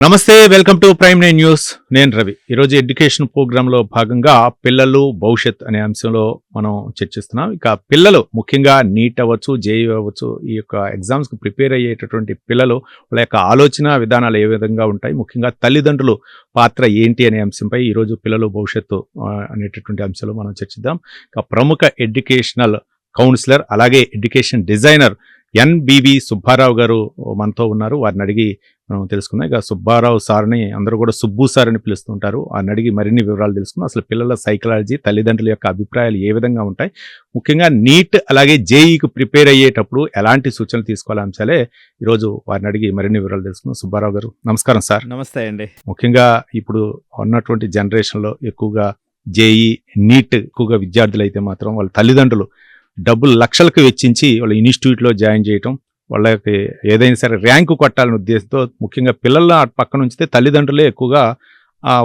నమస్తే, welcome to prime nine news. నేను రవి. ఈరోజు ఎడ్యుకేషన్ ప్రోగ్రాంలో భాగంగా పిల్లలు భవిష్యత్ అనే అంశంలో మనం చర్చిస్తున్నాం. ఇక పిల్లలు ముఖ్యంగా నీట్ అవ్వచ్చు, జేఈ అవ్వచ్చు, ఈ యొక్క ఎగ్జామ్స్కి ప్రిపేర్ అయ్యేటటువంటి పిల్లలు వాళ్ళ యొక్క ఆలోచన విధానాలు ఏ విధంగా ఉంటాయి, ముఖ్యంగా తల్లిదండ్రులు పాత్ర ఏంటి అనే అంశంపై ఈరోజు పిల్లలు భవిష్యత్తు అనేటటువంటి అంశంలో మనం చర్చిద్దాం. ఇక ప్రముఖ ఎడ్యుకేషనల్ కౌన్సిలర్ అలాగే ఎడ్యుకేషన్ డిజైనర్ ఎన్బివి సుబ్బారావు గారు మనతో ఉన్నారు. వారిని అడిగి మనం తెలుసుకుందాం. ఇక సుబ్బారావు సార్ని అందరూ కూడా సుబ్బు సార్ అని పిలుస్తుంటారు. వారిని అడిగి మరిన్ని వివరాలు తెలుసుకుందాం. అసలు పిల్లల సైకాలజీ, తల్లిదండ్రుల యొక్క అభిప్రాయాలు ఏ విధంగా ఉంటాయి, ముఖ్యంగా నీట్ అలాగే జేఈకి ప్రిపేర్ అయ్యేటప్పుడు ఎలాంటి సూచనలు తీసుకోవాలి అంశాలే ఈరోజు వారిని అడిగి మరిన్ని వివరాలు తెలుసుకుందాం. సుబ్బారావు గారు నమస్కారం సార్. నమస్తే అండి. ముఖ్యంగా ఇప్పుడు ఉన్నటువంటి జనరేషన్లో ఎక్కువగా జేఈ, నీట్ ఎక్కువగా విద్యార్థులు అయితే మాత్రం వాళ్ళ తల్లిదండ్రులు డబ్బులు లక్షలకు వెచ్చించి వాళ్ళ ఇన్స్టిట్యూట్లో జాయిన్ చేయటం, వాళ్ళకి ఏదైనా సరే ర్యాంకు కొట్టాలనే ఉద్దేశంతో ముఖ్యంగా పిల్లల పక్కన ఉంచితే తల్లిదండ్రులే ఎక్కువగా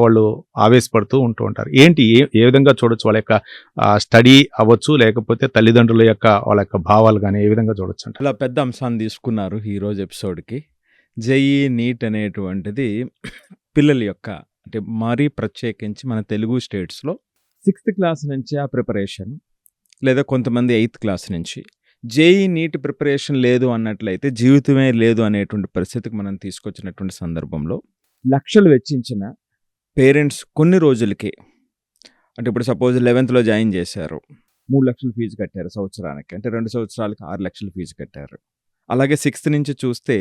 వాళ్ళు ఆవేశపడుతూ ఉంటూ ఉంటారు. ఏంటి ఏ విధంగా చూడొచ్చు వాళ్ళ యొక్క స్టడీ అవ్వచ్చు, లేకపోతే తల్లిదండ్రుల యొక్క వాళ్ళ యొక్క భావాలు కానీ ఏ విధంగా చూడొచ్చు అంటే? అలా పెద్ద అంశాన్ని తీసుకున్నారు ఈరోజు ఎపిసోడ్కి. జేఈ, నీట్ అనేటువంటిది పిల్లల యొక్క అంటే మరీ ప్రత్యేకించి మన తెలుగు స్టేట్స్లో 6th క్లాస్ నుంచి ఆ ప్రిపరేషన్, లేదా కొంతమంది 8th క్లాస్ నుంచి జేఈ, నీట్ ప్రిపరేషన్ లేదు అన్నట్లయితే జీవితమే లేదు అనేటువంటి పరిస్థితికి మనం తీసుకొచ్చినటువంటి సందర్భంలో లక్షలు వెచ్చించిన పేరెంట్స్ కొన్ని రోజులకి, అంటే ఇప్పుడు సపోజ్ 11th జాయిన్ చేశారు, 3 లక్షలు ఫీజు కట్టారు సంవత్సరానికి, అంటే 2 సంవత్సరాలకి 6 లక్షలు ఫీజు కట్టారు. అలాగే 6th నుంచి చూస్తే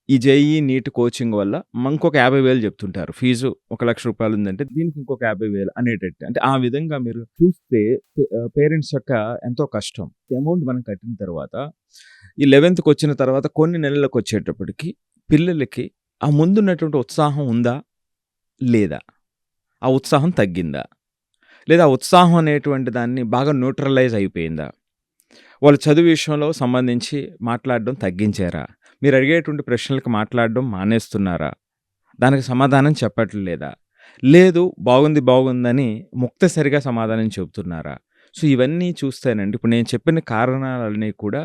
ఈ జేఈ, నీట్ కోచింగ్ వల్ల ఇంకొక 50,000 చెప్తుంటారు. ఫీజు 1,00,000 రూపాయలు ఉందంటే దీనికి ఇంకొక 50,000 అనేటట్టు. అంటే ఆ విధంగా మీరు చూస్తే పేరెంట్స్ యొక్క ఎంతో కష్టం. అమౌంట్ మనం కట్టిన తర్వాత ఈ 11th వచ్చిన తర్వాత కొన్ని నెలలకు వచ్చేటప్పటికి పిల్లలకి ఆ ముందున్నటువంటి ఉత్సాహం ఉందా లేదా, ఆ ఉత్సాహం తగ్గిందా, లేదా ఆ ఉత్సాహం అనేటువంటి దాన్ని బాగా న్యూట్రలైజ్ అయిపోయిందా, వాళ్ళ చదువు విషయంలో సంబంధించి మాట్లాడడం తగ్గించారా, మీరు అడిగేటువంటి ప్రశ్నలకు మాట్లాడడం మానేస్తున్నారా, దానికి సమాధానం చెప్పట్లేదా, లేదు బాగుందని ముక్తసరిగా సమాధానం చెబుతున్నారా? సో ఇవన్నీ చూస్తేనండి ఇప్పుడు నేను చెప్పిన కారణాలన్నీ కూడా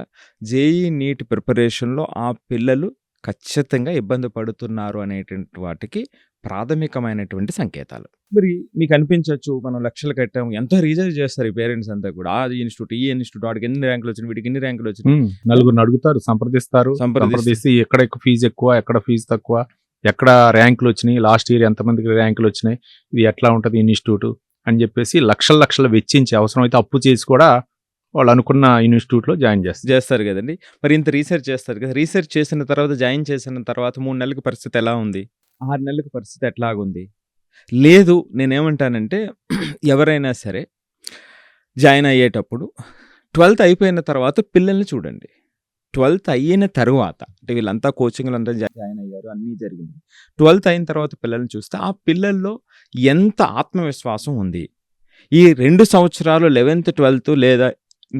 జేఈ, నీట్ ప్రిపరేషన్లో ఆ పిల్లలు ఖచ్చితంగా ఇబ్బంది పడుతున్నారు అనేటువంటి వాటికి ప్రాథమికమైనటువంటి సంకేతాలు. మరి మీకు అనిపించవచ్చు, మనం లక్షలు కట్టాము, ఎంతో రీజన్ చేస్తారు ఈ పేరెంట్స్ అంతా కూడా. ఆ ఇన్స్టిట్యూట్, ఈ ఇన్స్టిట్యూట్, వాడికి ఎన్ని ర్యాంకులు వచ్చినాయి, వీటికి ఎన్ని ర్యాంకులు వచ్చినాయి, నలుగురిని అడుగుతారు, సంప్రదిస్తే ఎక్కడ ఫీజు ఎక్కువ, ఎక్కడ ఫీజు తక్కువ, ఎక్కడ ర్యాంకులు వచ్చినాయి, లాస్ట్ ఇయర్ ఎంతమందికి ర్యాంకులు వచ్చినాయి, ఇది ఎట్లా ఉంటుంది ఇన్స్టిట్యూట్ అని చెప్పేసి లక్షలు వెచ్చించి అవసరమైతే అప్పు చేసి కూడా వాళ్ళు అనుకున్న ఇన్స్టిట్యూట్లో జాయిన్ చేస్తారు కదండి. మరి ఇంత రీసెర్చ్ చేస్తారు కదా, రీసెర్చ్ చేసిన తర్వాత జాయిన్ చేసిన తర్వాత 3 నెలలకు పరిస్థితి ఎలా ఉంది, 6 నెలలకు పరిస్థితి ఎట్లాగుంది? లేదు, నేనేమంటానంటే ఎవరైనా సరే జాయిన్ అయ్యేటప్పుడు 12th అయిపోయిన తర్వాత పిల్లల్ని చూడండి. 12th అయిన తర్వాత అంటే వీళ్ళంతా కోచింగ్లు అంతా జాయిన్ అయ్యారు, అన్నీ జరిగింది. 12th అయిన తర్వాత పిల్లల్ని చూస్తే ఆ పిల్లల్లో ఎంత ఆత్మవిశ్వాసం ఉంది. ఈ 2 సంవత్సరాలు 11th, 12th లేదా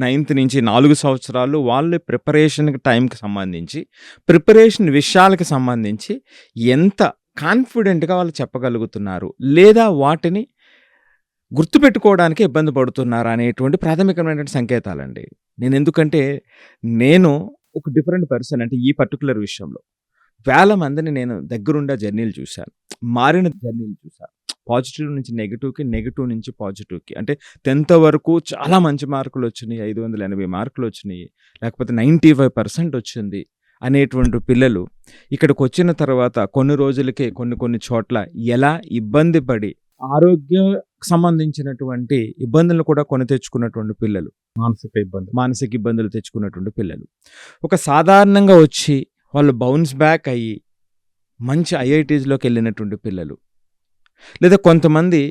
9th నుంచి 4 సంవత్సరాలు వాళ్ళు ప్రిపరేషన్ టైంకి సంబంధించి, ప్రిపరేషన్ విషయాలకు సంబంధించి ఎంత కాన్ఫిడెంట్గా వాళ్ళు చెప్పగలుగుతున్నారు, లేదా వాటిని గుర్తుపెట్టుకోవడానికి ఇబ్బంది పడుతున్నారు అనేటువంటి ప్రాథమికమైనటువంటి సంకేతాలండి. ఎందుకంటే నేను ఒక డిఫరెంట్ పర్సన్, అంటే ఈ పర్టికులర్ విషయంలో వేల మందిని నేను దగ్గరుండా జర్నీలు చూశాను, మారిన జర్నీలు చూశాను. పాజిటివ్ నుంచి నెగిటివ్కి, నెగిటివ్ నుంచి పాజిటివ్కి. అంటే 10th వరకు చాలా మంచి మార్కులు వచ్చినాయి, 580 మార్కులు వచ్చినాయి, లేకపోతే 95% వచ్చింది అనేటువంటి పిల్లలు ఇక్కడికి వచ్చిన తర్వాత కొన్ని రోజులకే కొన్ని చోట్ల ఎలా ఇబ్బంది పడి ఆరోగ్య సంబంధించినటువంటి ఇబ్బందులను కూడా కొని తెచ్చుకున్నటువంటి పిల్లలు, మానసిక ఇబ్బందులు తెచ్చుకున్నటువంటి పిల్లలు, ఒక సాధారణంగా వచ్చి వాళ్ళు బౌన్స్ బ్యాక్ అయ్యి మంచి ఐఐటీస్లోకి వెళ్ళినటువంటి పిల్లలు, లేదా కొంతమంది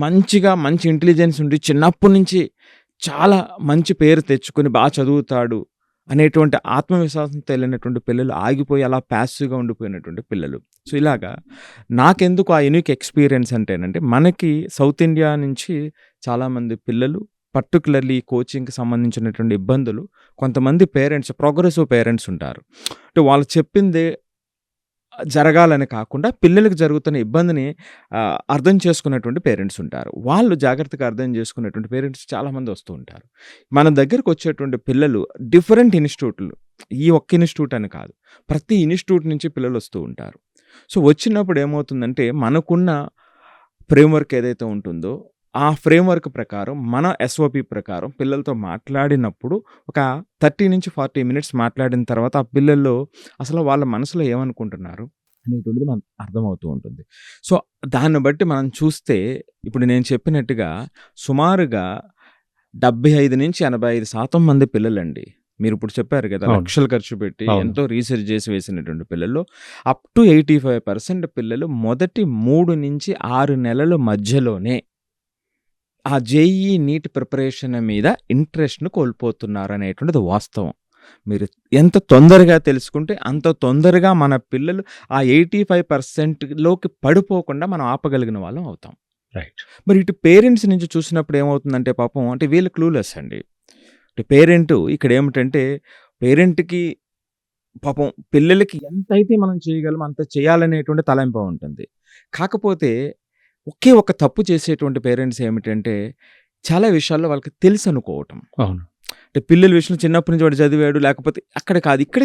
మంచి ఇంటెలిజెన్స్ ఉండి చిన్నప్పటి నుంచి చాలా మంచి పేరు తెచ్చుకొని బాగా చదువుతాడు అనేటువంటి ఆత్మవిశ్వాసంతో వెళ్ళినటువంటి పిల్లలు ఆగిపోయి అలా ప్యాసివ్గా ఉండిపోయినటువంటి పిల్లలు. సో ఇలాగా నాకెందుకు ఆ యూనిక్ ఎక్స్పీరియన్స్ అంటేనంటే, మనకి సౌత్ ఇండియా నుంచి చాలామంది పిల్లలు, పర్టికులర్లీ కోచింగ్కి సంబంధించినటువంటి ఇబ్బందులు, కొంతమంది పేరెంట్స్ ప్రోగ్రెసివ్ పేరెంట్స్ ఉంటారు, అంటే వాళ్ళు చెప్పిందే జరగాలని కాకుండా పిల్లలకు జరుగుతున్న ఇబ్బందిని అర్థం చేసుకున్నటువంటి పేరెంట్స్ ఉంటారు. వాళ్ళు జాగ్రత్తగా అర్థం చేసుకున్నటువంటి పేరెంట్స్ చాలామంది వస్తూ ఉంటారు. మన దగ్గరకు వచ్చేటువంటి పిల్లలు డిఫరెంట్ ఇన్స్టిట్యూట్లు, ఈ ఒక్క ఇన్స్టిట్యూట్ అని కాదు, ప్రతి ఇన్స్టిట్యూట్ నుంచి పిల్లలు వస్తూ ఉంటారు. సో వచ్చినప్పుడు ఏమవుతుందంటే మనకున్న ఫ్రేమ్వర్క్ ఏదైతే ఉంటుందో ఆ ఫ్రేమ్వర్క్ ప్రకారం మన ఎస్ఓపి ప్రకారం పిల్లలతో మాట్లాడినప్పుడు ఒక 30-40 మినిట్స్ మాట్లాడిన తర్వాత ఆ పిల్లల్లో అసలు వాళ్ళ మనసులో ఏమనుకుంటున్నారు అనేటువంటిది మనకు అర్థమవుతూ ఉంటుంది. సో దాన్ని బట్టి మనం చూస్తే ఇప్పుడు నేను చెప్పినట్టుగా సుమారుగా 75-85% మంది పిల్లలండి. మీరు ఇప్పుడు చెప్పారు కదా, అవును. లక్షలు ఖర్చు పెట్టి అవును. ఎంతో రీసెర్చ్ చేసి వేసినటువంటి పిల్లల్లో అప్ టు 85% పిల్లలు మొదటి 3-6 నెలల మధ్యలోనే ఆ జేఈఈ నీట్ ప్రిపరేషన్ మీద ఇంట్రెస్ట్‌ను కోల్పోతున్నారు అనేటువంటిది వాస్తవం. మీరు ఎంత తొందరగా తెలుసుకుంటే అంత తొందరగా మన పిల్లలు ఆ 85%లోకి పడిపోకుండా మనం ఆపగలిగిన వాళ్ళం అవుతాం. రైట్. మరి ఇటు పేరెంట్స్ నుంచి చూసినప్పుడు ఏమవుతుందంటే పాపం అంటే వీళ్ళు క్లూలెస్ అండి. పేరెంట్ ఇక్కడ ఏమిటంటే పేరెంట్‌కి పాపం పిల్లలకి ఎంతైతే మనం చేయగలమో అంత చేయాలనేటువంటి తలంపు ఉంటుంది. కాకపోతే ఒకే ఒక తప్పు చేసేటువంటి పేరెంట్స్ ఏమిటంటే చాలా విషయాల్లో వాళ్ళకి తెలుసు అనుకోవటం. అవును. అంటే పిల్లల విషయంలో చిన్నప్పటి నుంచి వాడు చదివాడు లేకపోతే అక్కడ కాదు, ఇక్కడ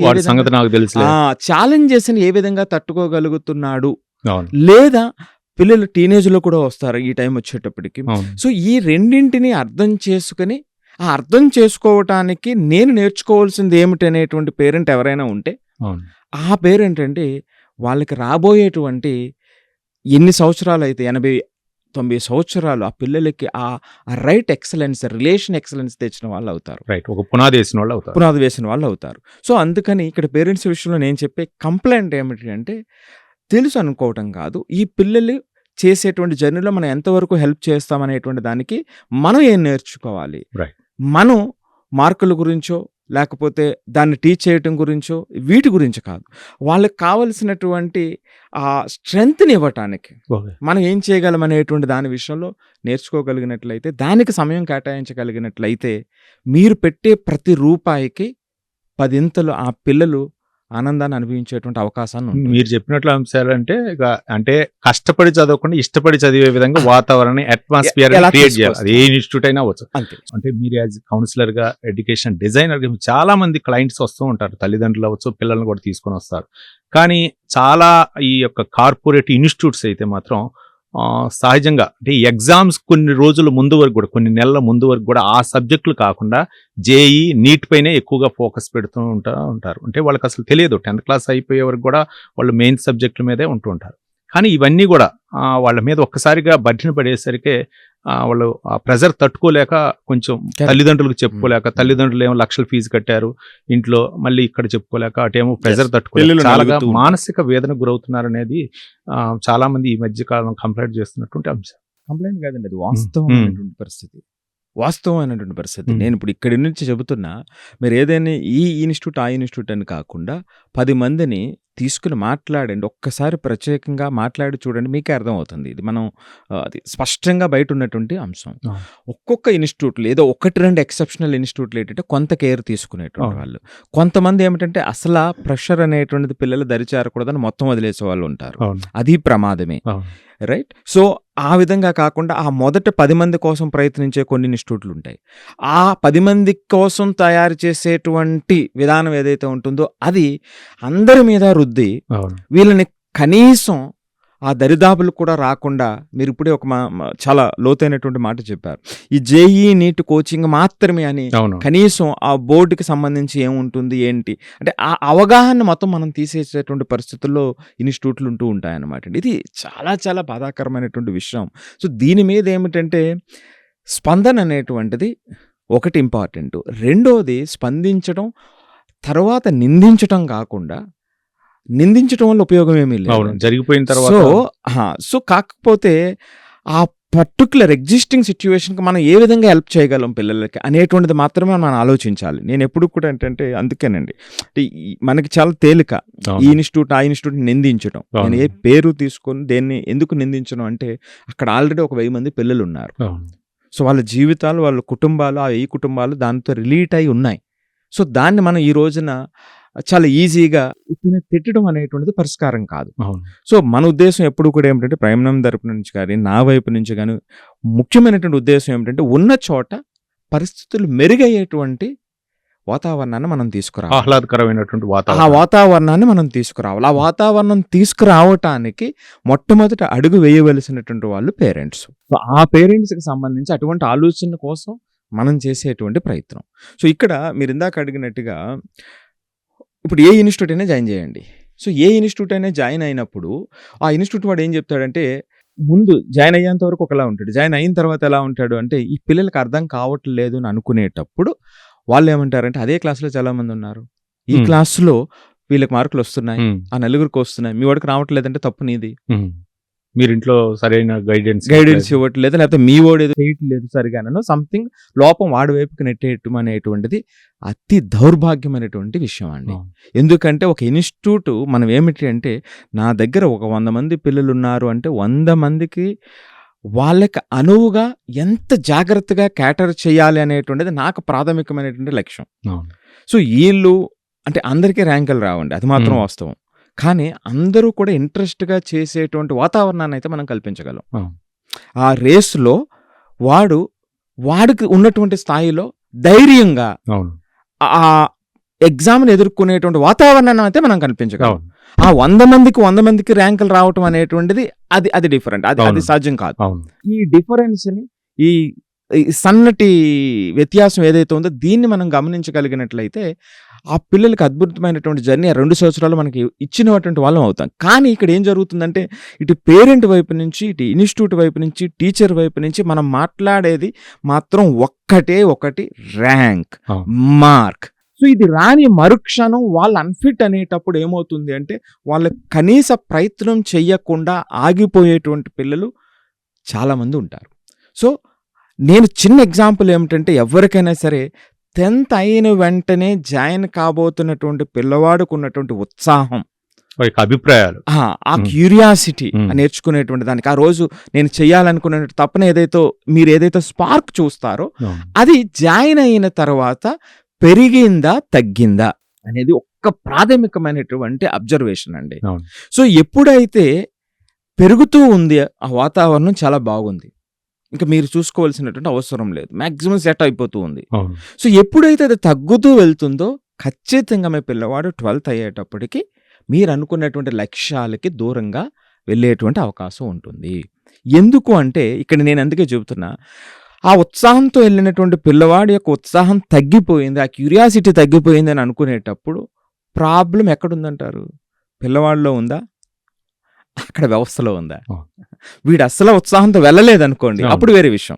వాడి సంగతి నాకు తెలుసులే. ఛాలెంజెస్ని ఏ విధంగా తట్టుకోగలుగుతున్నాడు, అవును. లేదా పిల్లలు టీనేజ్లో కూడా వస్తారు ఈ టైం వచ్చేటప్పటికి. అవును. సో ఈ రెండింటిని అర్థం చేసుకుని ఆ అర్థం చేసుకోవటానికి నేను నేర్చుకోవాల్సింది ఏమిటి అనేటువంటి పేరెంట్ ఎవరైనా ఉంటే అవును. ఆ పేరెంట్ అంటే వాళ్ళకి రాబోయేటువంటి ఎన్ని సంవత్సరాలు అయితే 80-90 సంవత్సరాలు ఆ పిల్లలకి ఆ రైట్ ఎక్సలెన్స్, రిలేషన్ ఎక్సలెన్స్ తెచ్చిన వాళ్ళు అవుతారు. రైట్. ఒక పునాది వేసిన వాళ్ళు అవుతారు. పునాది వేసిన వాళ్ళు అవుతారు. సో అందుకని ఇక్కడ పేరెంట్స్ విషయంలో నేను చెప్పే కంప్లైంట్ ఏమిటి అంటే తెలుసు అనుకోవటం కాదు, ఈ పిల్లలు చేసేటువంటి జర్నీలో మనం ఎంతవరకు హెల్ప్ చేస్తామనేటువంటి దానికి మనం ఏం నేర్చుకోవాలి. రైట్. మనం మార్కుల గురించో లేకపోతే దాన్ని టీచ్ చేయటం గురించో వీటి గురించి కాదు, వాళ్ళకి కావలసినటువంటి ఆ స్ట్రెంగ్త్ని ఇవ్వటానికి ఓకే. మనం ఏం చేయగలం అనేటువంటి దాని విషయంలో నేర్చుకోగలిగినట్లయితే, దానికి సమయం కేటాయించగలిగినట్లయితే మీరు పెట్టే ప్రతి రూపాయికి 10 ఆ పిల్లలు ఆనందాన్ని అనుభవించేటువంటి అవకాశాన్ని ఉంటుంది. మీరు చెప్పినట్లు అంశాలంటే ఇక అంటే కష్టపడి చదవకుండా ఇష్టపడి చదివే విధంగా వాతావరణాన్ని అట్మాస్ఫియర్ ఎలా క్రియేట్ చేయాలి. తీసుకొస్తారు? అది ఏ ఇన్స్టిట్యూట్ అయినా అవ్వచ్చు. అంతే. అంటే మీరు యాజ్ కౌన్సిలర్ గా, ఎడ్యుకేషన్ డిజైనర్ గా చాలా మంది క్లయింట్స్ వస్తూ ఉంటారు. తల్లిదండ్రులు అవ్వచ్చు, పిల్లల్ని కూడా తీసుకొని వస్తారు. కానీ చాలా ఈ యొక్క కార్పొరేట్ ఇన్స్టిట్యూట్స్ అయితే మాత్రం సహజంగా అంటే ఎగ్జామ్స్ కొన్ని రోజుల ముందు వరకు కూడా, కొన్ని నెలల ముందు వరకు కూడా ఆ సబ్జెక్టులు కాకుండా జేఈ నీట్ పైనే ఎక్కువగా ఫోకస్ పెడుతూ ఉంటారు. అంటే వాళ్ళకి అసలు తెలియదు, 10th క్లాస్ అయిపోయే వరకు కూడా వాళ్ళు మెయిన్ సబ్జెక్టుల మీదే ఉంటూ ఉంటారు. కానీ ఇవన్నీ కూడా వాళ్ళ మీద ఒక్కసారిగా బడ్డీని పడేసరికి వాళ్ళు ఆ ప్రెజర్ తట్టుకోలేక కొంచెం తల్లిదండ్రులకు చెప్పుకోలేక, తల్లిదండ్రులు ఏమో లక్షల ఫీజు కట్టారు ఇంట్లో, మళ్ళీ ఇక్కడ చెప్పుకోలేక అటేమో ప్రెజర్ తట్టుకోలేక చాలా మానసిక వేదన గురవుతున్నారు అనేది చాలా మంది ఈ మధ్య కాలం కంప్లైంట్ చేస్తున్నటువంటి అంశం. కంప్లైంట్ కాదండి, అది వాస్తవమైనటువంటి పరిస్థితి. వాస్తవమైనటువంటి పరిస్థితి. నేను ఇప్పుడు ఇక్కడి నుంచి చెబుతున్నా, మీరు ఏదైనా ఈ ఇన్స్టిట్యూట్ ఆ ఇన్స్టిట్యూట్ అని కాకుండా 10 మందిని తీసుకుని మాట్లాడండి. ఒక్కసారి ప్రత్యేకంగా మాట్లాడి చూడండి, మీకే అర్థమవుతుంది. ఇది మనం అది స్పష్టంగా బయట ఉన్నటువంటి అంశం. ఒక్కొక్క ఇన్స్టిట్యూట్లు ఏదో 1-2 ఎక్సెప్షనల్ ఇన్స్టిట్యూట్లు ఏంటంటే కొంత కేర్ తీసుకునేటువంటి వాళ్ళు, కొంతమంది ఏమిటంటే అసలు ప్రెషర్ అనేటువంటిది పిల్లలు దరిచేరకూడదని మొత్తం వదిలేసే వాళ్ళు ఉంటారు. అది ప్రమాదమే. రైట్. సో ఆ విధంగా కాకుండా ఆ మొదట 10 మంది కోసం ప్రయత్నించే కొన్ని ఇన్స్టిట్యూట్లు ఉంటాయి. ఆ 10 మంది కోసం తయారు చేసేటువంటి విధానం ఏదైతే ఉంటుందో అది అందరి మీద రుద్ది వీళ్ళని కనీసం ఆ దరిదాపులు కూడా రాకుండా, మీరు ఇప్పుడే ఒక చాలా లోతైనటువంటి మాట చెప్పారు, ఈ జేఈ నీట్ కోచింగ్ మాత్రమే అని కనీసం ఆ బోర్డుకి సంబంధించి ఏముంటుంది ఏంటి అంటే ఆ అవగాహన మొత్తం మనం తీసేసేటువంటి పరిస్థితుల్లో ఇన్స్టిట్యూట్లు ఉంటూ ఉంటాయన్నమాట. ఇది చాలా చాలా బాధాకరమైనటువంటి విషయం. సో దీని మీద ఏమిటంటే స్పందన అనేటువంటిది ఒకటి ఇంపార్టెంట్. రెండోది స్పందించడం, తర్వాత నిందించడం కాకుండా, నిందించడం వల్ల ఉపయోగం ఏమీ లేదు జరిగిపోయిన తర్వాత. సో కాకపోతే ఆ పర్టికులర్ ఎగ్జిస్టింగ్ సిచ్యువేషన్కి మనం ఏ విధంగా హెల్ప్ చేయగలం పిల్లలకి అనేటువంటిది మాత్రమే మనం ఆలోచించాలి. నేను ఎప్పుడు కూడా ఏంటంటే అందుకేనండి, మనకి చాలా తేలిక ఈ ఇన్స్టిట్యూట్ ఆ ఇన్స్టిట్యూట్ నిందించడం. నేను ఏ పేరు తీసుకొని దేన్ని ఎందుకు నిందించడం అంటే అక్కడ ఆల్రెడీ ఒక 1000 మంది పిల్లలు ఉన్నారు. సో వాళ్ళ జీవితాలు, వాళ్ళ కుటుంబాలు, ఆ 1000 కుటుంబాలు దానితో రిలేట్ అయి ఉన్నాయి. సో దాన్ని మనం ఈ రోజున చాలా ఈజీగా తిట్టడం అనేటువంటిది పరిష్కారం కాదు. సో మన ఉద్దేశం ఎప్పుడు కూడా ఏమిటంటే ప్రైమ్ తరపు నుంచి కానీ నా వైపు నుంచి కానీ ముఖ్యమైనటువంటి ఉద్దేశం ఏమిటంటే ఉన్న చోట పరిస్థితులు మెరుగయ్యేటువంటి వాతావరణాన్ని మనం తీసుకురావాలి. ఆహ్లాదకరమైనటువంటి ఆ వాతావరణం. వాతావరణాన్ని మనం తీసుకురావాలి. ఆ వాతావరణం తీసుకురావటానికి మొట్టమొదట అడుగు వేయవలసినటువంటి వాళ్ళు పేరెంట్స్. సో, ఆ పేరెంట్స్‌కి సంబంధించి అటువంటి ఆలోచన కోసం మనం చేసేటువంటి ప్రయత్నం. సో, ఇక్కడ మీరిందాక అడిగినట్టుగా ఇప్పుడు ఏ ఇన్‌స్టిట్యూట్ అయినా జాయిన్ చేయండి. సో, ఏ ఇన్‌స్టిట్యూట్ అయినా జాయిన్ అయినప్పుడు ఆ ఇన్‌స్టిట్యూట్ వాడు ఏం చెప్తాడంటే, ముందు జాయిన్ అయ్యేంత వరకు ఒకలా ఉంటాడు. జాయిన్ అయిన తర్వాత ఎలా ఉంటాడు అంటే, ఈ పిల్లలకి అర్థం కావట్లేదు అని అనుకునేటప్పుడు వాళ్ళేమంటారంటే, అదే క్లాస్‌లో చాలామంది ఉన్నారు. ఈ హ్మ్. క్లాస్‌లో వీళ్ళకి మార్కులొస్తున్నాయి. హ్మ్. ఆ నలుగురికి వస్తున్నాయి. మీ వాడికి రావట్లేదంటే తప్పు నీది. హ్మ్. మీరింట్లో సరైన గైడెన్స్ గైడెన్స్ ఇవ్వట్లేదు. లేకపోతే మీ వాడేదో చేయట్లేదు సరిగానో సంథింగ్ లోపం వాడి వైపుకి నెట్టేయటం అనేటువంటిది అతి దౌర్భాగ్యమైనటువంటి విషయం అండి. ఎందుకంటే ఒక ఇన్‌స్టిట్యూట్ మనం ఏమిటి అంటే, నా దగ్గర ఒక 100 మంది పిల్లలున్నారు అంటే 100 మందికి వాళ్ళకి అనువుగా ఎంత జాగ్రత్తగా క్యాటర్ చేయాలి అనేటువంటిది నాకు ప్రాథమికమైనటువంటి లక్ష్యం. సో, ఈళ్ళు అంటే అందరికీ ర్యాంకులు రావండి. అది మాత్రం వాస్తవం. కానీ అందరూ కూడా ఇంట్రెస్ట్‌గా చేసేటువంటి వాతావరణాన్ని అయితే మనం కల్పించగలం. ఆ రేస్‌లో వాడికి ఉన్నటువంటి స్థాయిలో ధైర్యంగా ఆ ఎగ్జామ్‌ని ఎదుర్కొనేటువంటి వాతావరణాన్ని అయితే మనం కల్పించగలం. ఆ 100 మందికి ర్యాంకులు రావటం అనేటువంటిది అది డిఫరెంట్. అది సాధ్యం కాదు. ఈ డిఫరెన్స్‌ని ఈ సన్నటి వ్యత్యాసం ఏదైతే ఉందో దీన్ని మనం గమనించగలిగినట్లయితే ఆ పిల్లలకి అద్భుతమైనటువంటి జర్నీ ఆ 2 సంవత్సరాలు మనకి ఇచ్చినటువంటి వాళ్ళం అవుతాం. కానీ ఇక్కడ ఏం జరుగుతుందంటే, ఇటు పేరెంట్ వైపు నుంచి, ఇటు ఇన్‌స్టిట్యూట్ వైపు నుంచి, టీచర్ వైపు నుంచి మనం మాట్లాడేది మాత్రం ఒకటి ర్యాంక్, మార్క్. సో, ఇది రాని మరుక్షణం వాళ్ళు అన్‌ఫిట్ అనేటప్పుడు ఏమవుతుంది అంటే, వాళ్ళ కనీస ప్రయత్నం చెయ్యకుండా ఆగిపోయేటువంటి పిల్లలు చాలామంది ఉంటారు. సో, నేను చిన్న ఎగ్జాంపుల్ ఏమిటంటే, ఎవరికైనా సరే 10th అయిన వెంటనే జాయిన్ కాబోతున్నటువంటి పిల్లవాడికి ఉన్నటువంటి ఉత్సాహం, అభిప్రాయాలు, ఆ క్యూరియాసిటీ నేర్చుకునేటువంటి దానికి, ఆ రోజు నేను చేయాలనుకునే తపన మీరు ఏదైతే స్పార్క్ చూస్తారో అది జాయిన్ అయిన తర్వాత పెరిగిందా తగ్గిందా అనేది ఒక్క ప్రాథమికమైనటువంటి అబ్జర్వేషన్ అండి. సో, ఎప్పుడైతే పెరుగుతూ ఉంది ఆ వాతావరణం చాలా బాగుంది, ఇంకా మీరు చూసుకోవాల్సినటువంటి అవసరం లేదు, మ్యాక్సిమం సెట్ అయిపోతూ ఉంది. సో, ఎప్పుడైతే అది తగ్గుతూ వెళ్తుందో ఖచ్చితంగా మీ పిల్లవాడు 12th అయ్యేటప్పటికి మీరు అనుకున్నటువంటి లక్ష్యాలకి దూరంగా వెళ్ళేటువంటి అవకాశం ఉంటుంది. ఎందుకు అంటే, ఇక్కడ నేను అందుకే చెబుతున్నా, ఆ ఉత్సాహంతో వెళ్ళినటువంటి పిల్లవాడి యొక్క ఉత్సాహం తగ్గిపోయింది, ఆ క్యూరియాసిటీ తగ్గిపోయింది అని అనుకునేటప్పుడు ప్రాబ్లం ఎక్కడుందంటారు? పిల్లవాడిలో ఉందా? అక్కడ వ్యవస్థలో ఉందా? వీడు అస్సలు ఉత్సాహంతో వెళ్ళలేదనుకోండి, అప్పుడు వేరే విషయం.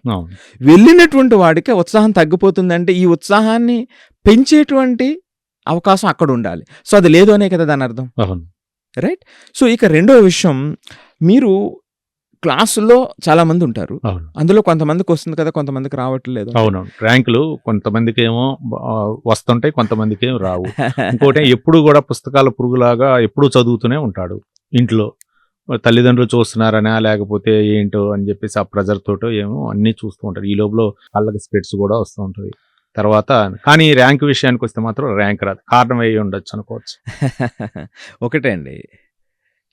వెళ్ళినటువంటి వాడికి ఉత్సాహం తగ్గిపోతుందంటే ఈ ఉత్సాహాన్ని పెంచేటువంటి అవకాశం అక్కడ ఉండాలి. సో, అది లేదు అనే కదా దాని అర్థం, రైట్? సో, ఇక రెండో విషయం, మీరు క్లాసుల్లో చాలా మంది ఉంటారు, అందులో కొంతమందికి వస్తుంది కదా, కొంతమందికి రావట్లేదు. ర్యాంకులు కొంతమందికి ఏమో వస్తుంటాయి, కొంతమందికి ఏమో రావు. ఇంకోటి ఎప్పుడు కూడా పుస్తకాల పురుగులాగా ఎప్పుడు చదువుతూనే ఉంటాడు. ఇంట్లో తల్లిదండ్రులు చూస్తున్నారనా లేకపోతే ఏంటో అని చెప్పేసి ఆ ప్రెజర్ తోటో ఏమో అన్ని చూస్తూ ఉంటారు. ఈ లోపల కళ్ళకి స్పెట్స్ కూడా వస్తూ ఉంటుంది. తర్వాత కానీ ర్యాంక్ విషయానికి వస్తే మాత్రం ర్యాంక్ రాదు. కారణం అయ్యి ఉండొచ్చు అనుకోవచ్చు. ఒకటే అండి,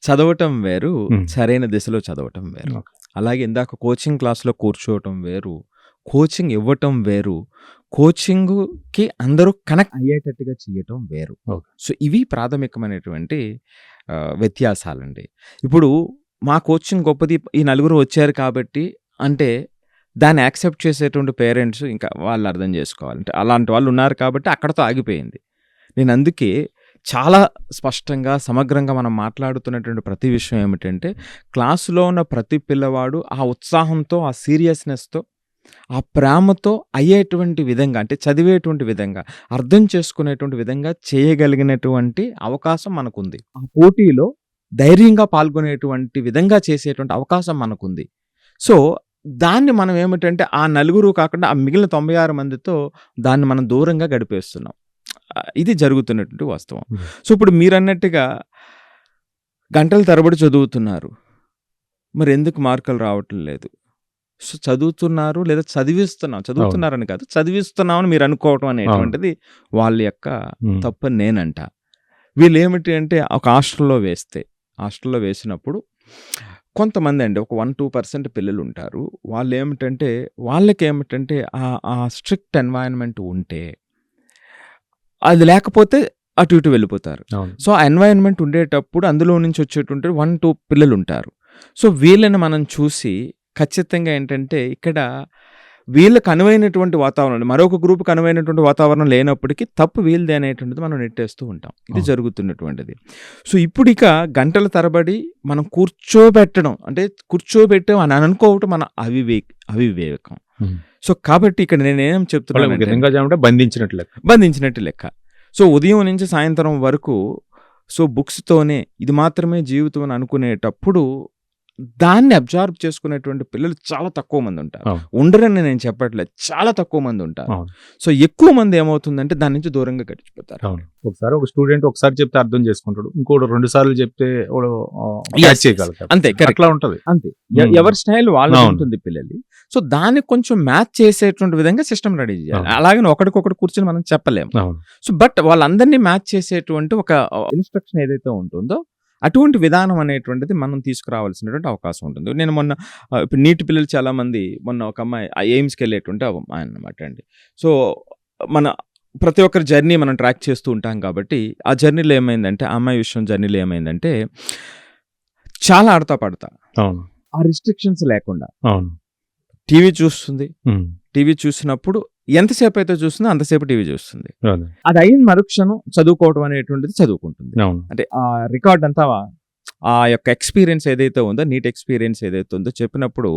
చదవటం వేరు, సరైన దిశలో చదవటం వేరు. అలాగే ఇందాక కోచింగ్ క్లాస్లో కూర్చోవటం వేరు, కోచింగ్ ఇవ్వటం వేరు, కోచింగ్కి అందరూ కనెక్ట్ అయ్యేటట్టుగా చేయటం వేరు. సో, ఇవి ప్రాథమికమైనటువంటి వ్యత్యాసాలండి. ఇప్పుడు మా కోచింగ్ గొప్పది, ఈ నలుగురు వచ్చారు కాబట్టి అంటే దాన్ని యాక్సెప్ట్ చేసేటువంటి పేరెంట్స్ ఇంకా వాళ్ళు అర్థం చేసుకోవాలి. అంటే అలాంటి వాళ్ళు ఉన్నారు కాబట్టి అక్కడతో ఆగిపోయింది. నేను అందుకే చాలా స్పష్టంగా సమగ్రంగా మనం మాట్లాడుతున్నటువంటి ప్రతి విషయం ఏమిటంటే, క్లాసులో ఉన్న ప్రతి పిల్లవాడు ఆ ఉత్సాహంతో, ఆ సీరియస్నెస్తో, ఆ ప్రేమతో అయ్యేటువంటి విధంగా, అంటే చదివేటువంటి విధంగా, అర్థం చేసుకునేటువంటి విధంగా చేయగలిగినటువంటి అవకాశం మనకుంది. ఆ పోటీలో ధైర్యంగా పాల్గొనేటువంటి విధంగా చేసేటువంటి అవకాశం మనకుంది. సో, దాన్ని మనం ఏమిటంటే ఆ నలుగురు కాకుండా ఆ మిగిలిన 96 మందితో దాన్ని మనం దూరంగా గడిపేస్తున్నాం. ఇది జరుగుతున్నటువంటి వాస్తవం. సో, ఇప్పుడు మీరన్నట్టుగా గంటల తరబడి చదువుతున్నారు, మరి ఎందుకు మార్కులు రావటం లేదు? సో, చదువుతున్నారు లేదా చదువుతున్నారని కాదు, చదివిస్తున్నామని మీరు అనుకోవటం అనేటువంటిది వాళ్ళ యొక్క తప్పని నేనంట. వీళ్ళు ఏమిటి అంటే, ఒక హాస్టల్లో వేసినప్పుడు కొంతమంది అండి, ఒక 1-2% పిల్లలు ఉంటారు. వాళ్ళకేమిటంటే ఆ స్ట్రిక్ట్ ఎన్వైరన్మెంట్ ఉంటే అది లేకపోతే అటు ఇటు వెళ్ళిపోతారు. అవును. సో ఆ ఎన్వైరన్మెంట్ ఉండేటప్పుడు అందులో నుంచి వచ్చేటువంటి 1-2 పిల్లలు ఉంటారు. సో వీళ్ళని మనం చూసి ఖచ్చితంగా ఏంటంటే ఇక్కడ వీళ్ళకి అనువైనటువంటి వాతావరణం, మరొక గ్రూప్కి అనువైనటువంటి వాతావరణం లేనప్పటికీ తప్పు వీళ్ళదే అనేటువంటిది మనం నెట్టేస్తూ ఉంటాం. ఇది అవును. జరుగుతున్నటువంటిది. సో ఇప్పుడు ఇక గంటల తరబడి మనం కూర్చోబెట్టడం, అంటే కూర్చోబెట్టాం అని అనుకోవటం మన అవివేకం. ఉమ్. సో కాబట్టి ఇక్కడ నేనేం వాళ్ళకి చెప్తున్నాను, విధంగా చెప్పమంటే బంధించినట్లు లెక్క. బంధించినట్టు లెక్క. సో ఉదయం నుంచి సాయంత్రం వరకు సో బుక్స్తోనే ఇది మాత్రమే జీవితం అని అనుకునేటప్పుడు దాన్ని అబ్జార్బ్ చేసుకునేటువంటి పిల్లలు చాలా తక్కువ మంది ఉంటారు. అవును. ఉండరని నేను చెప్పట్లేదు, చాలా తక్కువ మంది ఉంటారు. అవును. సో ఎక్కువ మంది ఏమవుతుందంటే దాని నుంచి దూరంగా గడిచిపోతారు. అవును. ఒకసారి ఒక స్టూడెంట్ ఒకసారి చెప్తే అర్థం చేసుకుంటాడు, ఇంకోటి 2 సార్లు చెప్తే వాడు Yes, catch yes. చేయగలుగుతాడు. అంతే, correct. అట్లా ఉంటది. అంతే, ఉమ్. ఎవరి స్టైల్ వాళ్ళ అవును. ఉంటుంది పిల్లలు. సో దాన్ని కొంచెం మ్యాచ్ చేసేటువంటి విధంగా సిస్టమ్ రెడీ చేయాలి. అవును. అలాగే ఒకటికొకటి కూర్చొని మనం చెప్పలేము. అవును. సో బట్ వాళ్ళందరినీ మ్యాచ్ చేసేటువంటి ఒక ఇన్స్ట్రక్షన్ ఏదైతే ఉంటుందో అటువంటి విధానం అనేటువంటిది మనం తీసుకురావాల్సినటువంటి అవకాశం ఉంటుంది. నేను మొన్న ఇప్పుడు నీటి పిల్లలు చాలా మంది, మొన్న ఒక అమ్మాయి ఎయిమ్స్కి వెళ్ళేటువంటి అమ్మాయి అన్నమాట అండి. సో మన ప్రతి ఒక్కరి జర్నీ మనం ట్రాక్ చేస్తూ ఉంటాం కాబట్టి ఆ జర్నీలో ఏమైందంటే, ఆ అమ్మాయి విషయం జర్నీలో ఏమైందంటే చాలా ఆడతా పడతా, అవును. ఆ రిస్ట్రిక్షన్స్ లేకుండా అవును. టీవీ చూస్తుంది. ఉమ్. టీవీ చూసినప్పుడు ఎంతసేపు అయితే చూస్తుందో అంతసేపు టీవీ చూస్తుంది. అదే. అది అయిన మరుక్షణం చదువుకోవడం అనేటువంటిది చదువుకుంటుంది. అవును. అంటే ఆ రికార్డ్ అంతా ఆ యొక్క ఎక్స్పీరియన్స్ ఏదైతే ఉందో, నీట్ ఎక్స్పీరియన్స్ ఏదైతే ఉందో చెప్పినప్పుడు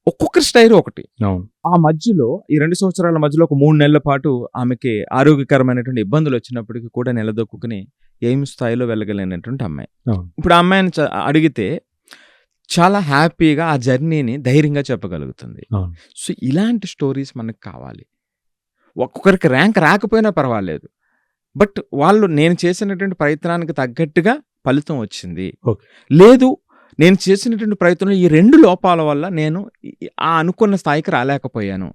ఒక్కొక్కరి స్టైల్ ఒకటి. అవును. ఆ మధ్యలో ఈ 2 సంవత్సరాల మధ్యలో ఒక 3 నెలల పాటు ఆమెకి ఆరోగ్యకరమైనటువంటి ఇబ్బందులు వచ్చినప్పటికీ కూడా నిలదొక్కుని ఏం స్థాయిలో వెళ్ళగలిగినటువంటి అమ్మాయి. అవును. ఇప్పుడు ఆ అమ్మాయిని అడిగితే చాలా హ్యాపీగా ఆ జర్నీని ధైర్యంగా చెప్పగలుగుతుంది. అవును. సో ఇలాంటి స్టోరీస్ మనకు కావాలి. ఒక్కొక్కరికి ర్యాంక్ రాకపోయినా పర్వాలేదు, బట్ వాళ్ళు నేను చేసినటువంటి ప్రయత్నానికి తగ్గట్టుగా ఫలితం వచ్చింది. ఓకే. లేదు నేను చేసినటువంటి ప్రయత్నంలో ఈ 2 లోపాల వల్ల నేను ఆ అనుకున్న స్థాయికి రాలేకపోయాను,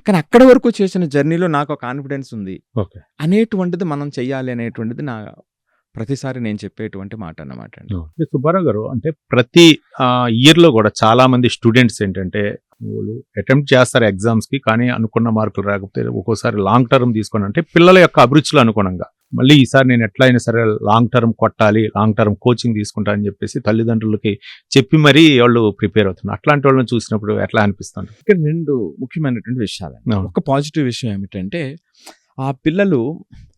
కానీ అక్కడి వరకు చేసిన జర్నీలో నాకు కాన్ఫిడెన్స్ ఉంది ఓకే. అనేటువంటిది మనం చెయ్యాలి అనేటువంటిది నా ప్రతిసారి నేను చెప్పేటువంటి మాట అన్నమాట అండి. అంటే సుబ్బారావు గారు, అంటే ప్రతి ఇయర్ లో కూడా చాలా మంది స్టూడెంట్స్ ఏంటంటే వాళ్ళు అటెంప్ట్ చేస్తారు ఎగ్జామ్స్ కి, కానీ అనుకున్న మార్కులు రాకపోతే ఒక్కోసారి లాంగ్ టర్మ్ తీసుకొని, అంటే పిల్లల యొక్క అభిరుచులు అనుగుణంగా మళ్ళీ ఈసారి నేను ఎట్లా అయినా సరే లాంగ్ టర్మ్ కొట్టాలి, లాంగ్ టర్మ్ కోచింగ్ తీసుకుంటా అని చెప్పేసి తల్లిదండ్రులకి చెప్పి మరీ వాళ్ళు ప్రిపేర్ అవుతున్నారు. అట్లాంటి వాళ్ళని చూసినప్పుడు ఎట్లా అనిపిస్తుంది? ఇక్కడ 2 ముఖ్యమైనటువంటి విషయాలు. అవును. ఒక పాజిటివ్ విషయం ఏమిటంటే ఆ పిల్లలు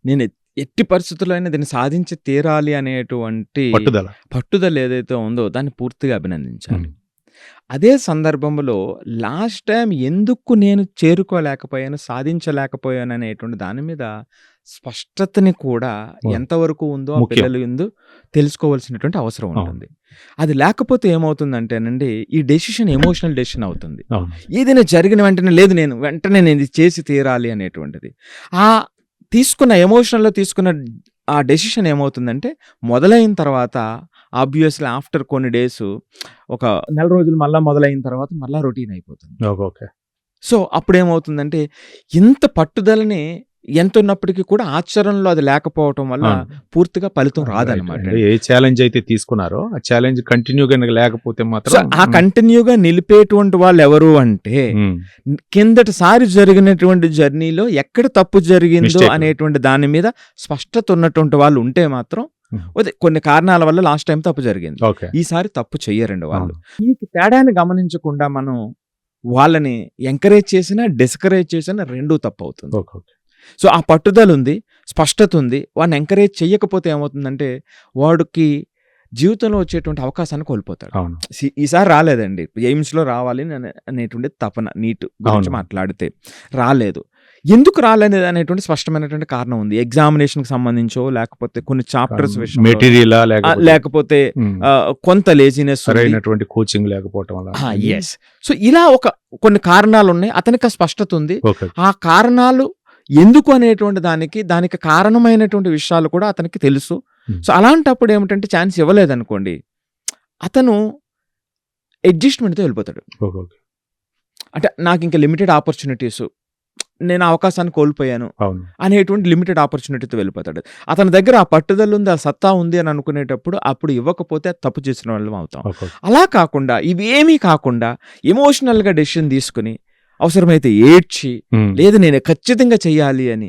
నేను ఎట్టి పరిస్థితుల్లో అయినా దీన్ని సాధించి తీరాలి అనేటువంటి పట్టుదల ఏదైతే ఉందో దాన్ని పూర్తిగా అభినందించాలి. అదే సందర్భంలో లాస్ట్ టైం ఎందుకు నేను చేరుకోలేకపోయాను, సాధించలేకపోయాను అనేటువంటి దాని మీద స్పష్టతని కూడా ఎంతవరకు ఉందో ఆ పిల్లలు ఎందు తెలుసుకోవాల్సినటువంటి అవసరం ఉంటుంది. అది లేకపోతే ఏమవుతుందంటేనండి, ఈ డెసిషన్ ఎమోషనల్ డెసిషన్ అవుతుంది. ఏదైనా జరిగిన వెంటనే లేదు నేను వెంటనే నేను ఇది చేసి తీరాలి అనేటువంటిది. ఆ ఎమోషనల్లో తీసుకున్న ఆ డెసిషన్ ఏమవుతుందంటే మొదలైన తర్వాత ఆబ్వియస్లీ ఆఫ్టర్ కొన్ని డేస్, ఒక 1 నెల రోజులు మళ్ళీ మొదలైన తర్వాత మళ్ళీ రొటీన్ అయిపోతుంది. ఓకే. సో అప్పుడు ఏమవుతుందంటే ఇంత పట్టుదలని ఎంత ఉన్నప్పటికీ కూడా ఆచరణలో అది లేకపోవటం వల్ల పూర్తిగా ఫలితం రాదనమాట. ఏ ఛాలెంజ్ అయితే తీసుకున్నారో ఆ ఛాలెంజ్ కంటిన్యూగా లేకపోతే మాత్రం ఆ కంటిన్యూగా నిలిపేటువంటి వాళ్ళు ఎవరు అంటే, కిందటిసారి జరిగినటువంటి జర్నీలో ఎక్కడ తప్పు జరిగిందో అనేటువంటి దాని మీద స్పష్టత ఉన్నటువంటి వాళ్ళు ఉంటే మాత్రం కొన్ని కారణాల వల్ల లాస్ట్ టైం తప్పు జరిగింది, ఈసారి తప్పు చెయ్యరండి వాళ్ళు. ఈ తేడాన్ని గమనించకుండా మనం వాళ్ళని ఎంకరేజ్ చేసినా డిస్కరేజ్ చేసినా 2 తప్పు అవుతుంది. సో ఆ పట్టుదల ఉంది, స్పష్టత ఉంది, వాడిని ఎంకరేజ్ చెయ్యకపోతే ఏమవుతుందంటే వాడికి జీవితంలో వచ్చేటువంటి అవకాశాన్ని కోల్పోతాడు. ఈసారి రాలేదండి, ఎయిమ్స్లో రావాలి అనేటువంటి తపన, నీట్ గురించి మాట్లాడితే రాలేదు, ఎందుకు రాలేదు అనేటువంటి స్పష్టమైనటువంటి కారణం ఉంది. ఎగ్జామినేషన్కి సంబంధించో లేకపోతే కొన్ని చాప్టర్స్ విషయం, మెటీరియల్ లేకపోతే కొంత లేజినెస్, కోచింగ్ లేకపోవడం. సో ఇలా కొన్ని కారణాలు ఉన్నాయి. అతనికి స్పష్టత ఉంది, ఆ కారణాలు ఎందుకు అనేటువంటి దానికి కారణమైనటువంటి విషయాలు కూడా అతనికి తెలుసు. సో అలాంటప్పుడు ఏమిటంటే ఛాన్స్ ఇవ్వలేదనుకోండి, అతను అడ్జస్ట్మెంట్తో వెళ్ళిపోతాడు. అంటే నాకు ఇంకా లిమిటెడ్ ఆపర్చునిటీస్, నేను అవకాశాన్ని కోల్పోయాను అనేటువంటి లిమిటెడ్ ఆపర్చునిటీతో వెళ్ళిపోతాడు. అతని దగ్గర ఆ పట్టుదల ఉంది, ఆ సత్తా ఉంది అని అనుకునేటప్పుడు అప్పుడు ఇవ్వకపోతే తప్పు చేసిన వాళ్ళం అవుతాం. అలా కాకుండా ఇవేమీ కాకుండా ఎమోషనల్గా డెసిషన్ తీసుకుని అవసరమైతే ఏడ్చి లేదు నేను ఖచ్చితంగా చెయ్యాలి అని,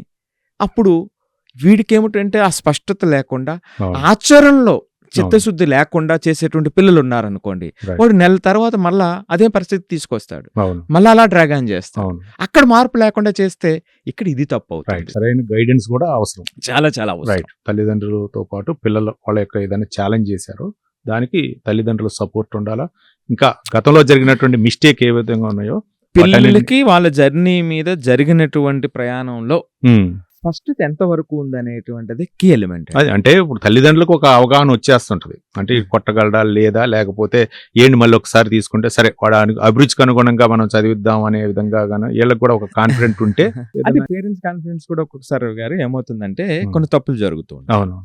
అప్పుడు వీడికేమిటంటే ఆ స్పష్టత లేకుండా అవును. ఆచరణలో చిత్తశుద్ధి లేకుండా చేసేటువంటి పిల్లలు ఉన్నారనుకోండి, Right. వాడు నెల తర్వాత మళ్ళా అదే పరిస్థితి తీసుకొస్తాడు, అవును. మళ్ళీ అలా డ్రాగ్ ఆన్ చేస్తాడు. అవును. అక్కడ మార్పు లేకుండా చేస్తే ఇక్కడ ఇది తప్పు రైట్. అవుతుంది. సరైన గైడెన్స్ కూడా అవసరం. చాలా చాలా అవసరం. రైట్. తల్లిదండ్రులతో పాటు పిల్లలు వాళ్ళ యొక్క ఏదైనా ఛాలెంజ్ చేశారో దానికి తల్లిదండ్రుల సపోర్ట్ ఉండాలా. ఇంకా గతంలో జరిగినటువంటి మిస్టేక్ ఏ విధంగా ఉన్నాయో పిల్లలకి వాళ్ళ జర్నీ మీద జరిగినటువంటి ప్రయాణంలో ఉమ్, స్పష్టత ఎంత వరకు ఉందనేటువంటిది కీ ఎలిమెంట్. అది అంటే ఇప్పుడు తల్లిదండ్రులకు ఒక అవగాహన వచ్చేస్తుంటది. అంటే ఇది కొట్టగలడా లేదా, లేకపోతే ఏంటి మళ్ళీ ఒకసారి తీసుకుంటే సరే వాడు అభిరుచికి అనుగుణంగా మనం చదివిద్దాం అనే విధంగా గాను వీళ్ళకి కూడా ఒక కాన్ఫిడెంట్ ఉంటే అది పేరెంట్స్ కాన్ఫిడెన్స్ కూడా ఒక్కొక్కసారి గారు ఏమవుతుందంటే కొన్ని తప్పులు జరుగుతూ ఉంటాయి. అవును.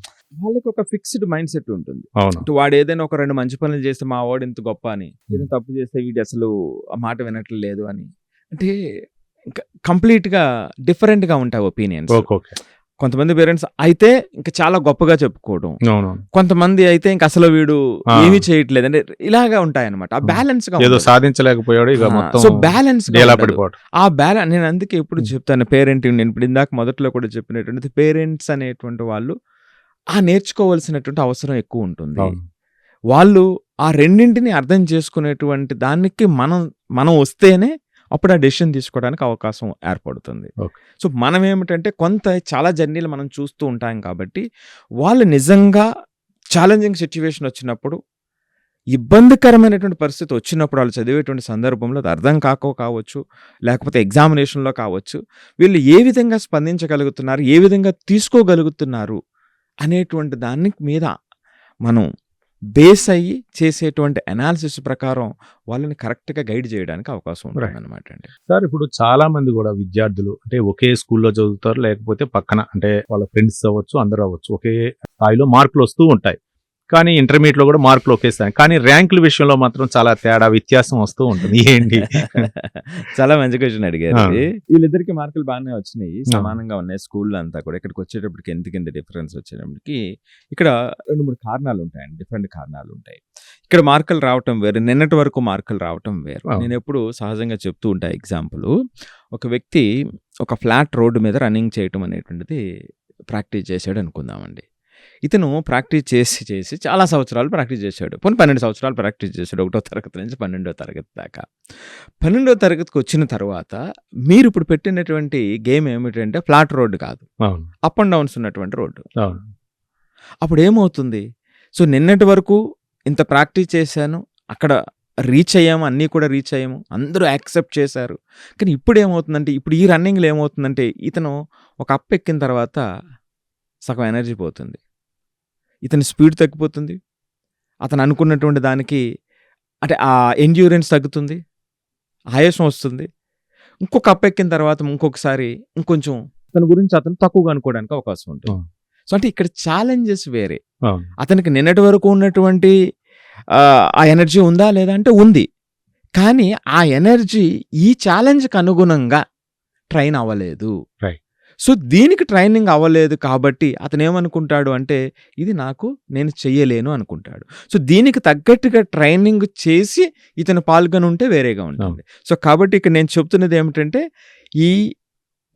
వాళ్ళకి ఒక ఫిక్స్డ్ మైండ్ సెట్ ఉంటుంది. అవును. ఇటు వాడు ఏదైనా ఒక 2 మంచి పనులు చేస్తే మా వాడు ఇంత గొప్ప అని, ఏదైనా తప్పు చేస్తే వీడు అసలు ఆ మాట వినట్లేదు అని, అంటే కంప్లీట్ గా డిఫరెంట్ గా ఉంటాయి ఒపీనియన్స్. ఓకే. ఓకే. కొంతమంది పేరెంట్స్ అయితే ఇంకా చాలా గొప్పగా చెప్పుకోవడం, అవును. కొంతమంది అయితే ఇంకా అసలు వీడు ఆ. ఏమీ చేయట్లేదు అంటే ఇలాగా ఉంటాయన్నమాట. ఆ బ్యాలెన్స్ గా ఏదో ఉండదు. సాధించలేకపోయాడు ఇక మొత్తం సో బ్యాలెన్స్ డేలా పడిపోవడం. ఆ బ్యాలెన్స్ నేను అందుకే ఎప్పుడు చెప్తాను పేరెంటింగ్, నేను ఇప్పుడు ఇందాక మొదట్లో కూడా చెప్పినటువంటి పేరెంట్స్ అనేటువంటి వాళ్ళు ఆ నేర్చుకోవాల్సినటువంటి అవసరం ఎక్కువ ఉంటుంది. అవును. వాళ్ళు ఆ రెండింటిని అర్థం చేసుకునేటువంటి దానికి మనం వస్తేనే అప్పుడు ఆ డెసిషన్ తీసుకోవడానికి అవకాశం ఏర్పడుతుంది. Okay. సో మనం ఏమిటంటే చాలా జర్నీలు మనం చూస్తూ ఉంటాం కాబట్టి వాళ్ళు నిజంగా ఛాలెంజింగ్ సిచ్యువేషన్ వచ్చినప్పుడు, ఇబ్బందికరమైనటువంటి పరిస్థితి వచ్చినప్పుడు, వాళ్ళు చదివేటువంటి సందర్భంలో అది అర్థం కావచ్చు, లేకపోతే ఎగ్జామినేషన్లో కావచ్చు, వీళ్ళు ఏ విధంగా స్పందించగలుగుతున్నారు, ఏ విధంగా తీసుకోగలుగుతున్నారు అనేటువంటి దాని మీద మనం బేస్ అయ్యి చేసేటువంటి అనాలిసిస్ ప్రకారం వాళ్ళని కరెక్ట్గా గైడ్ చేయడానికి అవకాశం ఉంటుంది అనమాట అండి. సార్ ఇప్పుడు చాలా మంది కూడా విద్యార్థులు అంటే ఒకే స్కూల్లో చదువుతారు, లేకపోతే పక్కన అంటే వాళ్ళ ఫ్రెండ్స్ అవ్వచ్చు, అందరూ అవ్వచ్చు, ఒకే స్థాయిలో మార్కులు వస్తూ ఉంటాయి. కానీ ఇంటర్మీడియట్ లో కూడా మార్కులు ఒకేస్తాయి, కానీ ర్యాంకుల విషయంలో మాత్రం చాలా తేడా వ్యత్యాసం వస్తూ ఉంటుంది. ఏంటి? చాలా మంచి క్వశ్చన్ అడిగారు. వీళ్ళిద్దరికి మార్కులు బాగానే వచ్చినాయి, సమానంగా ఉన్నాయి స్కూల్లో అంతా కూడా. ఇక్కడికి వచ్చేటప్పటికి ఎందుకంత డిఫరెన్స్ వచ్చేటప్పటికి ఇక్కడ 2-3 కారణాలు ఉంటాయండి, డిఫరెంట్ కారణాలు ఉంటాయి. ఇక్కడ మార్కులు రావటం వేరు, నిన్నటి వరకు మార్కులు రావటం వేరు. నేను ఎప్పుడు సహజంగా చెప్తూ ఉంటా ఎగ్జాంపుల్, ఒక వ్యక్తి ఒక ఫ్లాట్ రోడ్డు మీద రన్నింగ్ చేయటం అనేటువంటిది ప్రాక్టీస్ చేశాడు అనుకుందామండి. ఇతను ప్రాక్టీస్ చేసి చాలా సంవత్సరాలు ప్రాక్టీస్ చేశాడు. 12 సంవత్సరాలు ప్రాక్టీస్ చేశాడు, 1వ తరగతి నుంచి 12వ తరగతి దాకా. 12వ తరగతికి వచ్చిన తర్వాత మీరు ఇప్పుడు పెట్టినటువంటి గేమ్ ఏమిటంటే ఫ్లాట్ రోడ్డు కాదు, అప్ అండ్ డౌన్స్ ఉన్నటువంటి రోడ్డు. అప్పుడు ఏమవుతుంది? సో నిన్నటి వరకు ఇంత ప్రాక్టీస్ చేశాను, అక్కడ రీచ్ అయ్యాము, అన్నీ కూడా రీచ్ అయ్యాము, అందరూ యాక్సెప్ట్ చేశారు. కానీ ఇప్పుడు ఏమవుతుందంటే, ఇప్పుడు ఈ రన్నింగ్లో ఏమవుతుందంటే, ఇతను ఒక అప్ ఎక్కిన తర్వాత సగం ఎనర్జీ పోతుంది, ఇతని స్పీడ్ తగ్గిపోతుంది, అతను అనుకున్నటువంటి దానికి అంటే ఆ ఎండ్యూరెన్స్ తగ్గుతుంది, ఆయాసం వస్తుంది. ఇంకొక అప్ ఎక్కిన తర్వాత ఇంకొకసారి ఇంకొంచెం తన గురించి అతను తక్కువగా అనుకోవడానికి అవకాశం ఉంటుంది. సో అంటే ఇక్కడ ఛాలెంజెస్ వేరే. అతనికి నిన్నటి వరకు ఉన్నటువంటి ఆ ఎనర్జీ ఉందా లేదా అంటే ఉంది, కానీ ఆ ఎనర్జీ ఈ ఛాలెంజ్కి అనుగుణంగా ట్రైన్ అవ్వలేదు. సో దీనికి ట్రైనింగ్ అవ్వలేదు కాబట్టి అతను ఏమనుకుంటాడు అంటే, ఇది నేను చెయ్యలేను అనుకుంటాడు. సో దీనికి తగ్గట్టుగా ట్రైనింగ్ చేసి ఇతను పాల్గొని ఉంటే వేరేగా ఉంటుంది. సో కాబట్టి ఇక్కడ నేను చెప్తున్నది ఏమిటంటే,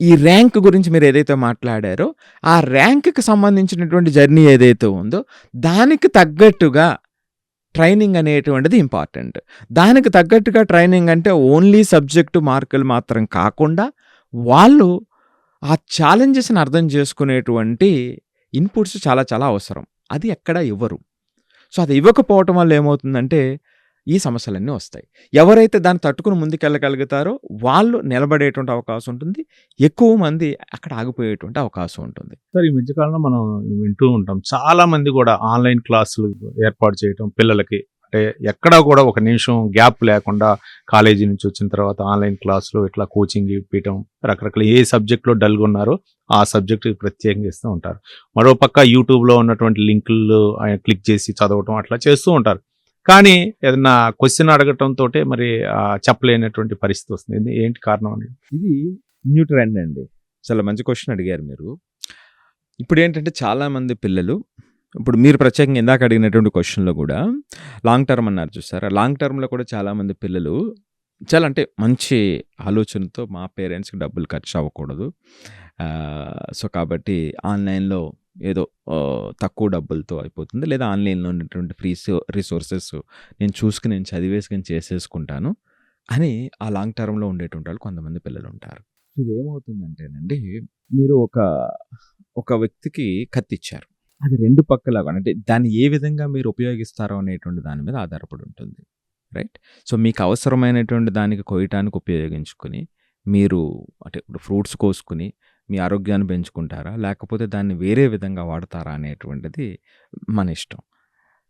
ఈ ర్యాంక్ గురించి మీరు ఏదైతే మాట్లాడారో, ఆ ర్యాంక్కి సంబంధించినటువంటి జర్నీ ఏదైతే ఉందో దానికి తగ్గట్టుగా ట్రైనింగ్ అనేటువంటిది ఇంపార్టెంట్. దానికి తగ్గట్టుగా ట్రైనింగ్ అంటే ఓన్లీ సబ్జెక్టు మార్కులు మాత్రం కాకుండా వాళ్ళు ఆ ఛాలెంజెస్ని అర్థం చేసుకునేటువంటి ఇన్పుట్స్ చాలా చాలా అవసరం. అది ఎక్కడ ఇవ్వరు. సో అది ఇవ్వకపోవటం వల్ల ఏమవుతుందంటే ఈ సమస్యలన్నీ వస్తాయి. ఎవరైతే దాన్ని తట్టుకుని ముందుకెళ్ళగలుగుతారో వాళ్ళు నిలబడేటువంటి అవకాశం ఉంటుంది, ఎక్కువ మంది అక్కడ ఆగిపోయేటువంటి అవకాశం ఉంటుంది. సార్ ఈ మధ్యకాలంలో మనం వింటూ ఉంటాం, చాలా మంది కూడా ఆన్లైన్ క్లాసులు ఏర్పాటు చేయటం పిల్లలకి, అంటే ఎక్కడా కూడా ఒక నిమిషం గ్యాప్ లేకుండా కాలేజీ నుంచి వచ్చిన తర్వాత ఆన్లైన్ క్లాసులు ఇట్లా కోచింగ్ ఇవ్వటం, రకరకాల ఏ సబ్జెక్ట్లో డల్గా ఉన్నారో ఆ సబ్జెక్ట్ ప్రత్యేకంగా ఇస్తూ ఉంటారు. మరోపక్క యూట్యూబ్లో ఉన్నటువంటి లింకులు క్లిక్ చేసి చదవటం అట్లా చేస్తూ ఉంటారు. కానీ ఏదన్నా క్వశ్చన్ అడగటంతో మరి చెప్పలేనటువంటి పరిస్థితి వస్తుంది. ఏంటి కారణం అండి? ఇది న్యూ ట్రెండ్ అండి. చాలా మంచి క్వశ్చన్ అడిగారు మీరు. ఇప్పుడు ఏంటంటే చాలామంది పిల్లలు, ఇప్పుడు మీరు ప్రత్యేకంగా ఇందాక అడిగినటువంటి క్వశ్చన్లో కూడా లాంగ్ టర్మ్ అన్నారు చూసారా, లాంగ్ టర్మ్లో కూడా చాలామంది పిల్లలు చాలా అంటే మంచి ఆలోచనతో మా పేరెంట్స్కి డబ్బులు ఖర్చు అవ్వకూడదు, సో కాబట్టి ఆన్‌లైన్‌లో ఏదో తక్కువ డబ్బులతో అయిపోతుంది. లేదా ఆన్‌లైన్‌లో ఉన్నటువంటి రిసోర్సెస్ నేను చూసుకొని, నేను చదివేసుకొని చేసేసుకుంటాను అని ఆ లాంగ్ టర్మ్‌లో ఉండేటువంటి వాళ్ళు కొంతమంది పిల్లలుంటారు. ఇదేమవుతుందంటేనండి, మీరు ఒక వ్యక్తికి కత్తిచ్చారు. అది 2 పక్కలా అంటే దాన్ని ఏ విధంగా మీరు ఉపయోగిస్తారో అనేటువంటి దాని మీద ఆధారపడి ఉంటుంది. రైట్? సో, మీకు అవసరమైనటువంటి దానికి కోయటానికి ఉపయోగించుకొని, మీరు అంటే ఇప్పుడు ఫ్రూట్స్ కోసుకొని మీ ఆరోగ్యాన్ని పెంచుకుంటారా? లేకపోతే దాన్ని వేరే విధంగా వాడతారా అనేటువంటిది మన ఇష్టం.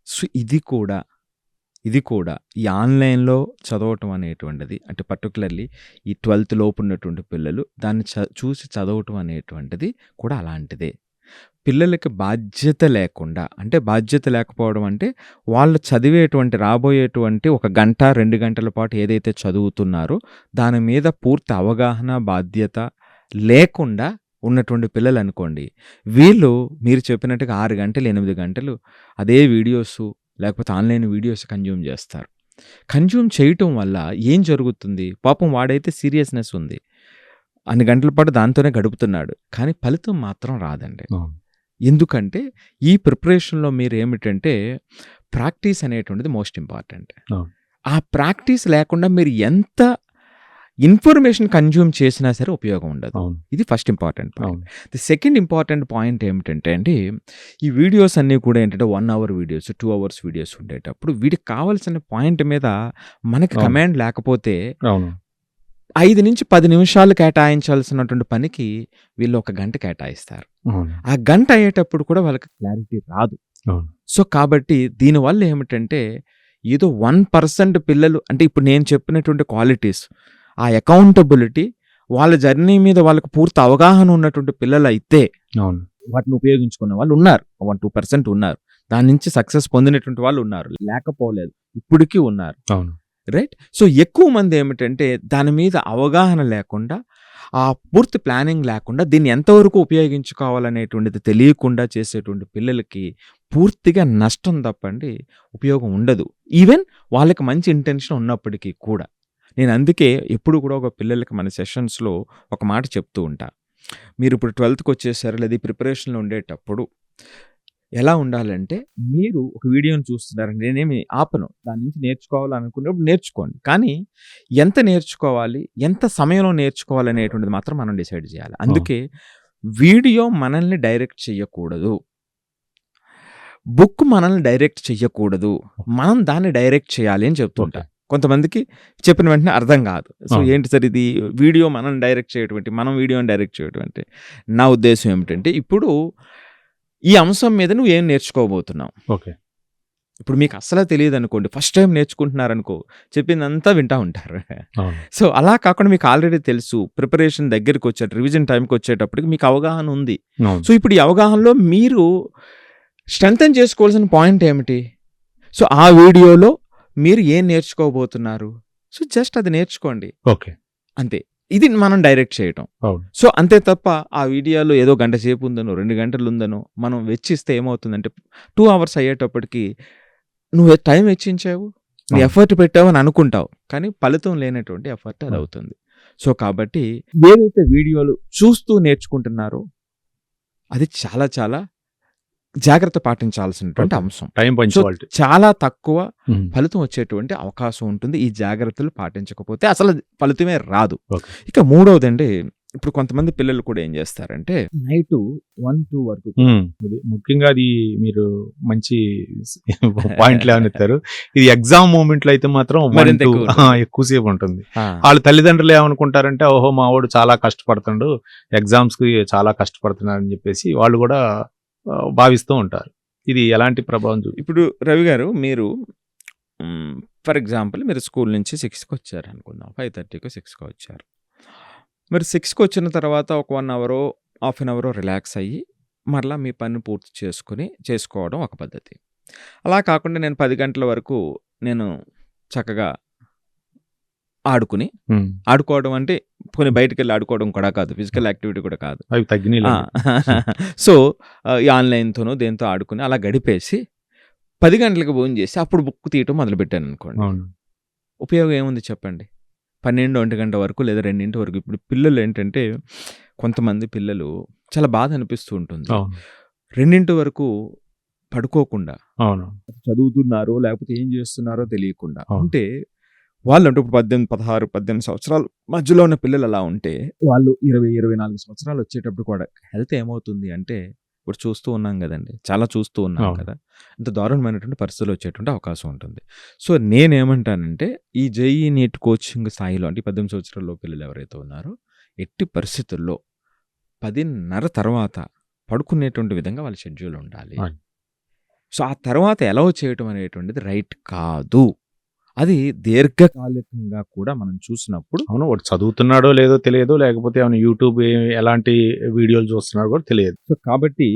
సో, ఇది కూడా ఈ ఆన్‌లైన్‌లో చదవటం అనేటువంటిది అంటే పర్టిక్యులర్‌లీ ఈ 12థ్ లోపు ఉన్నటువంటి పిల్లలు దాన్ని చూసి చదవటం అనేటువంటిది కూడా అలాంటిదే. పిల్లలకి బాధ్యత లేకుండా అంటే బాధ్యత లేకపోవడం అంటే వాళ్ళు చదివేటువంటి రాబోయేటువంటి 1 గంట, 2 గంటల పాటు ఏదైతే చదువుతున్నారో దాని మీద పూర్తి అవగాహన, బాధ్యత లేకుండా ఉన్నటువంటి పిల్లలనుకోండి. వీళ్ళు మీరు చెప్పినట్టుగా 6 గంటలు, 8 గంటలు అదే వీడియోసు లేకపోతే ఆన్‌లైన్ వీడియోస్ కన్జ్యూమ్ చేస్తారు. కన్జ్యూమ్ చేయటం వల్ల ఏం జరుగుతుంది? పాపం వాడైతే సీరియస్‌నెస్ ఉంది. అన్ని గంటల పాటు దాంతోనే గడుపుతున్నాడు. కానీ ఫలితం మాత్రం రాదండి. ఎందుకంటే ఈ ప్రిపరేషన్‌లో మీరేమిటంటే ప్రాక్టీస్ అనేటువంటిది మోస్ట్ ఇంపార్టెంట్. ఆ ప్రాక్టీస్ లేకుండా మీరు ఎంత ఇన్ఫర్మేషన్ కన్జ్యూమ్ చేసినా సరే ఉపయోగం ఉండదు. ఇది first important point. The second important point ఏమిటంటే అండి, ఈ వీడియోస్ అన్నీ కూడా ఏంటంటే 1 అవర్ వీడియోస్, 2 అవర్స్ వీడియోస్ ఉండేటప్పుడు వీటికి కావాల్సిన పాయింట్ మీద మనకి కమాండ్ లేకపోతే 5 నుంచి 10 నిమిషాలు కేటాయించాల్సినటువంటి పనికి వీళ్ళు 1 గంట కేటాయిస్తారు. ఆ గంట అయ్యేటప్పుడు కూడా వాళ్ళకి క్లారిటీ రాదు. సో కాబట్టి దీనివల్ల ఏమిటంటే ఏదో 1% పిల్లలు అంటే ఇప్పుడు నేను చెప్పినటువంటి క్వాలిటీస్, ఆ అకౌంటబిలిటీ, వాళ్ళ జర్నీ మీద వాళ్ళకి పూర్తి అవగాహన ఉన్నటువంటి పిల్లలు అయితే వాటిని ఉపయోగించుకున్న వాళ్ళు ఉన్నారు. 1-2% ఉన్నారు. దాని నుంచి సక్సెస్ పొందినటువంటి వాళ్ళు ఉన్నారు. లేకపోలేదు, ఇప్పటికీ ఉన్నారు. రైట్? సో ఎక్కువ మంది ఏమిటంటే దాని మీద అవగాహన లేకుండా, ఆ పూర్తి ప్లానింగ్ లేకుండా దీన్ని ఎంతవరకు ఉపయోగించుకోవాలనేటువంటిది తెలియకుండా చేసేటువంటి పిల్లలకి పూర్తిగా నష్టం తప్పండి ఉపయోగం ఉండదు. ఈవెన్ వాళ్ళకి మంచి ఇంటెన్షన్ ఉన్నప్పటికీ కూడా. నేను అందుకే ఎప్పుడు కూడా ఒక పిల్లలకి మన సెషన్స్‌లో ఒక మాట చెప్తూ ఉంటా. మీరు ఇప్పుడు 12థ్‌కి వచ్చేసారు లేదా ఈ ప్రిపరేషన్‌లో ఉండేటప్పుడు ఎలా ఉండాలంటే, మీరు ఒక వీడియోని చూస్తున్నారు, నేనేమి ఆపను. దాని నుంచి నేర్చుకోవాలనుకున్నప్పుడు నేర్చుకోండి. కానీ ఎంత నేర్చుకోవాలి, ఎంత సమయంలో నేర్చుకోవాలి అనేటువంటిది మాత్రం మనం డిసైడ్ చేయాలి. అందుకే వీడియో మనల్ని డైరెక్ట్ చెయ్యకూడదు. బుక్ మనల్ని డైరెక్ట్ చెయ్యకూడదు. మనం దాన్ని డైరెక్ట్ చేయాలి అని చెప్తుంటా. కొంతమందికి చెప్పిన వెంటనే అర్థం కాదు. సో ఏంటి సార్ ఇది వీడియో మనల్ని డైరెక్ట్ చేయడం ఏంటి, మనం వీడియోని డైరెక్ట్ చేయడం అంటే నా ఉద్దేశం ఏమిటంటే, ఇప్పుడు ఈ అంశం మీద నువ్వు ఏం నేర్చుకోబోతున్నావు. ఇప్పుడు మీకు అస్సలు తెలియదు అనుకోండి, ఫస్ట్ టైం నేర్చుకుంటున్నారనుకో, చెప్పిందంతా వింటా ఉంటారు. సో అలా కాకుండా మీకు ఆల్రెడీ తెలుసు, ప్రిపరేషన్ దగ్గరికి వచ్చే రివిజన్ టైంకి వచ్చేటప్పటికి మీకు అవగాహన ఉంది. సో ఇప్పుడు ఈ అవగాహనలో మీరు స్ట్రెంథెన్ చేసుకోవాల్సిన పాయింట్ ఏమిటి? సో ఆ వీడియోలో మీరు ఏం నేర్చుకోబోతున్నారు, సో జస్ట్ అది నేర్చుకోండి. అంతే. ఇది మనం డైరెక్ట్ చేయటం. సో అంతే తప్ప ఆ వీడియోలో ఏదో గంట సేపు ఉందనో 2 గంటలు ఉందనో మనం వెచ్చిస్తే ఏమవుతుందంటే 2 అవర్స్ అయ్యేటప్పటికి నువ్వు టైం వెచ్చించావు, నీ ఎఫర్ట్ పెట్టావు అని అనుకుంటావు, కానీ ఫలితం లేనటువంటి ఎఫర్ట్ అది అవుతుంది. సో కాబట్టి ఏదైతే వీడియోలు చూస్తూ నేర్చుకుంటున్నారో అది చాలా చాలా జాగ్రత్త పాటించాల్సినటువంటి అంశం. చాలా తక్కువ ఫలితం వచ్చేటువంటి అవకాశం ఉంటుంది ఈ జాగ్రత్తలు పాటించకపోతే. అసలు ఫలితమే రాదు. ఇక మూడవదండి, ఇప్పుడు కొంతమంది పిల్లలు కూడా ఏం చేస్తారంటే నైట్ 1-2 వరకు, ముఖ్యంగా అది మీరు మంచి పాయింట్లు ఏమనిస్తారు. ఇది ఎగ్జామ్ మూమెంట్ లో అయితే మాత్రం ఎక్కువసేపు ఉంటుంది. వాళ్ళ తల్లిదండ్రులు ఏమనుకుంటారంటే, ఓహో మా వాడు చాలా కష్టపడుతుండు, ఎగ్జామ్స్ కి చాలా కష్టపడుతున్నాడు అని చెప్పేసి వాళ్ళు కూడా భావిస్తూ ఉంటారు. ఇది ఎలాంటి ప్రభావం ఇప్పుడు రవి గారు, మీరు ఫర్ ఎగ్జాంపుల్ మీరు స్కూల్ నుంచి 6కి వచ్చారు అనుకుందాం, 5:30కో 6కో వచ్చారు. మీరు 6కి వచ్చిన తర్వాత ఒక 1 అవరో హాఫ్ అన్ అవరో రిలాక్స్ అయ్యి మరలా మీ పని పూర్తి చేసుకోవడం ఒక పద్ధతి. అలా కాకుండా నేను 10 గంటల వరకు నేను చక్కగా ఆడుకోవడం అంటే కొన్ని బయటకు వెళ్ళి ఆడుకోవడం కూడా కాదు, ఫిజికల్ యాక్టివిటీ కూడా కాదు, అవి తగ్గినాయి. సో ఈ ఆన్లైన్తోనో దేంతో ఆడుకుని అలా గడిపేసి 10 గంటలకు భోజనం చేసి అప్పుడు బుక్ తీయటం మొదలుపెట్టాను అనుకోండి. ఉపయోగం ఏముంది చెప్పండి? 12-1 గంట వరకు లేదా 2 వరకు. ఇప్పుడు పిల్లలు ఏంటంటే కొంతమంది పిల్లలు చాలా బాధ అనిపిస్తూ ఉంటుంది. అవును. 2 వరకు పడుకోకుండా అవును. చదువుతున్నారో లేకపోతే ఏం చేస్తున్నారో తెలియకుండా అవును. ఉంటే వాళ్ళు అంటే ఇప్పుడు 16, 18 సంవత్సరాలు మధ్యలో ఉన్న పిల్లలు అలా ఉంటే వాళ్ళు 20, 24 సంవత్సరాలు వచ్చేటప్పుడు కూడా హెల్త్ ఏమవుతుంది అంటే ఇప్పుడు చూస్తూ ఉన్నాం కదండి. చాలా చూస్తూ ఉన్నాం అవును. కదా! ఇంత దారుణమైనటువంటి పరిస్థితులు వచ్చేటువంటి అవకాశం ఉంటుంది. సో నేనేమంటానంటే ఈ జేఈఈ నీట్ కోచింగ్ స్థాయిలో అంటే 18 సంవత్సరాల పిల్లలు ఎవరైతే ఉన్నారో ఎట్టి పరిస్థితుల్లో 10:30 తర్వాత పడుకునేటువంటి విధంగా వాళ్ళ షెడ్యూల్ ఉండాలి. అవును. సో ఆ తర్వాత అలౌ చేయటం అనేటువంటిది రైట్ కాదు. అది దీర్ఘకాలికంగా కూడా మనం చూసినప్పుడు అవును. వాడు చదువుతున్నాడో లేదో తెలియదు. లేకపోతే ఏమైనా యూట్యూబ్ ఎలాంటి వీడియోలు చూస్తున్నాడో కూడా తెలియదు. సో కాబట్టి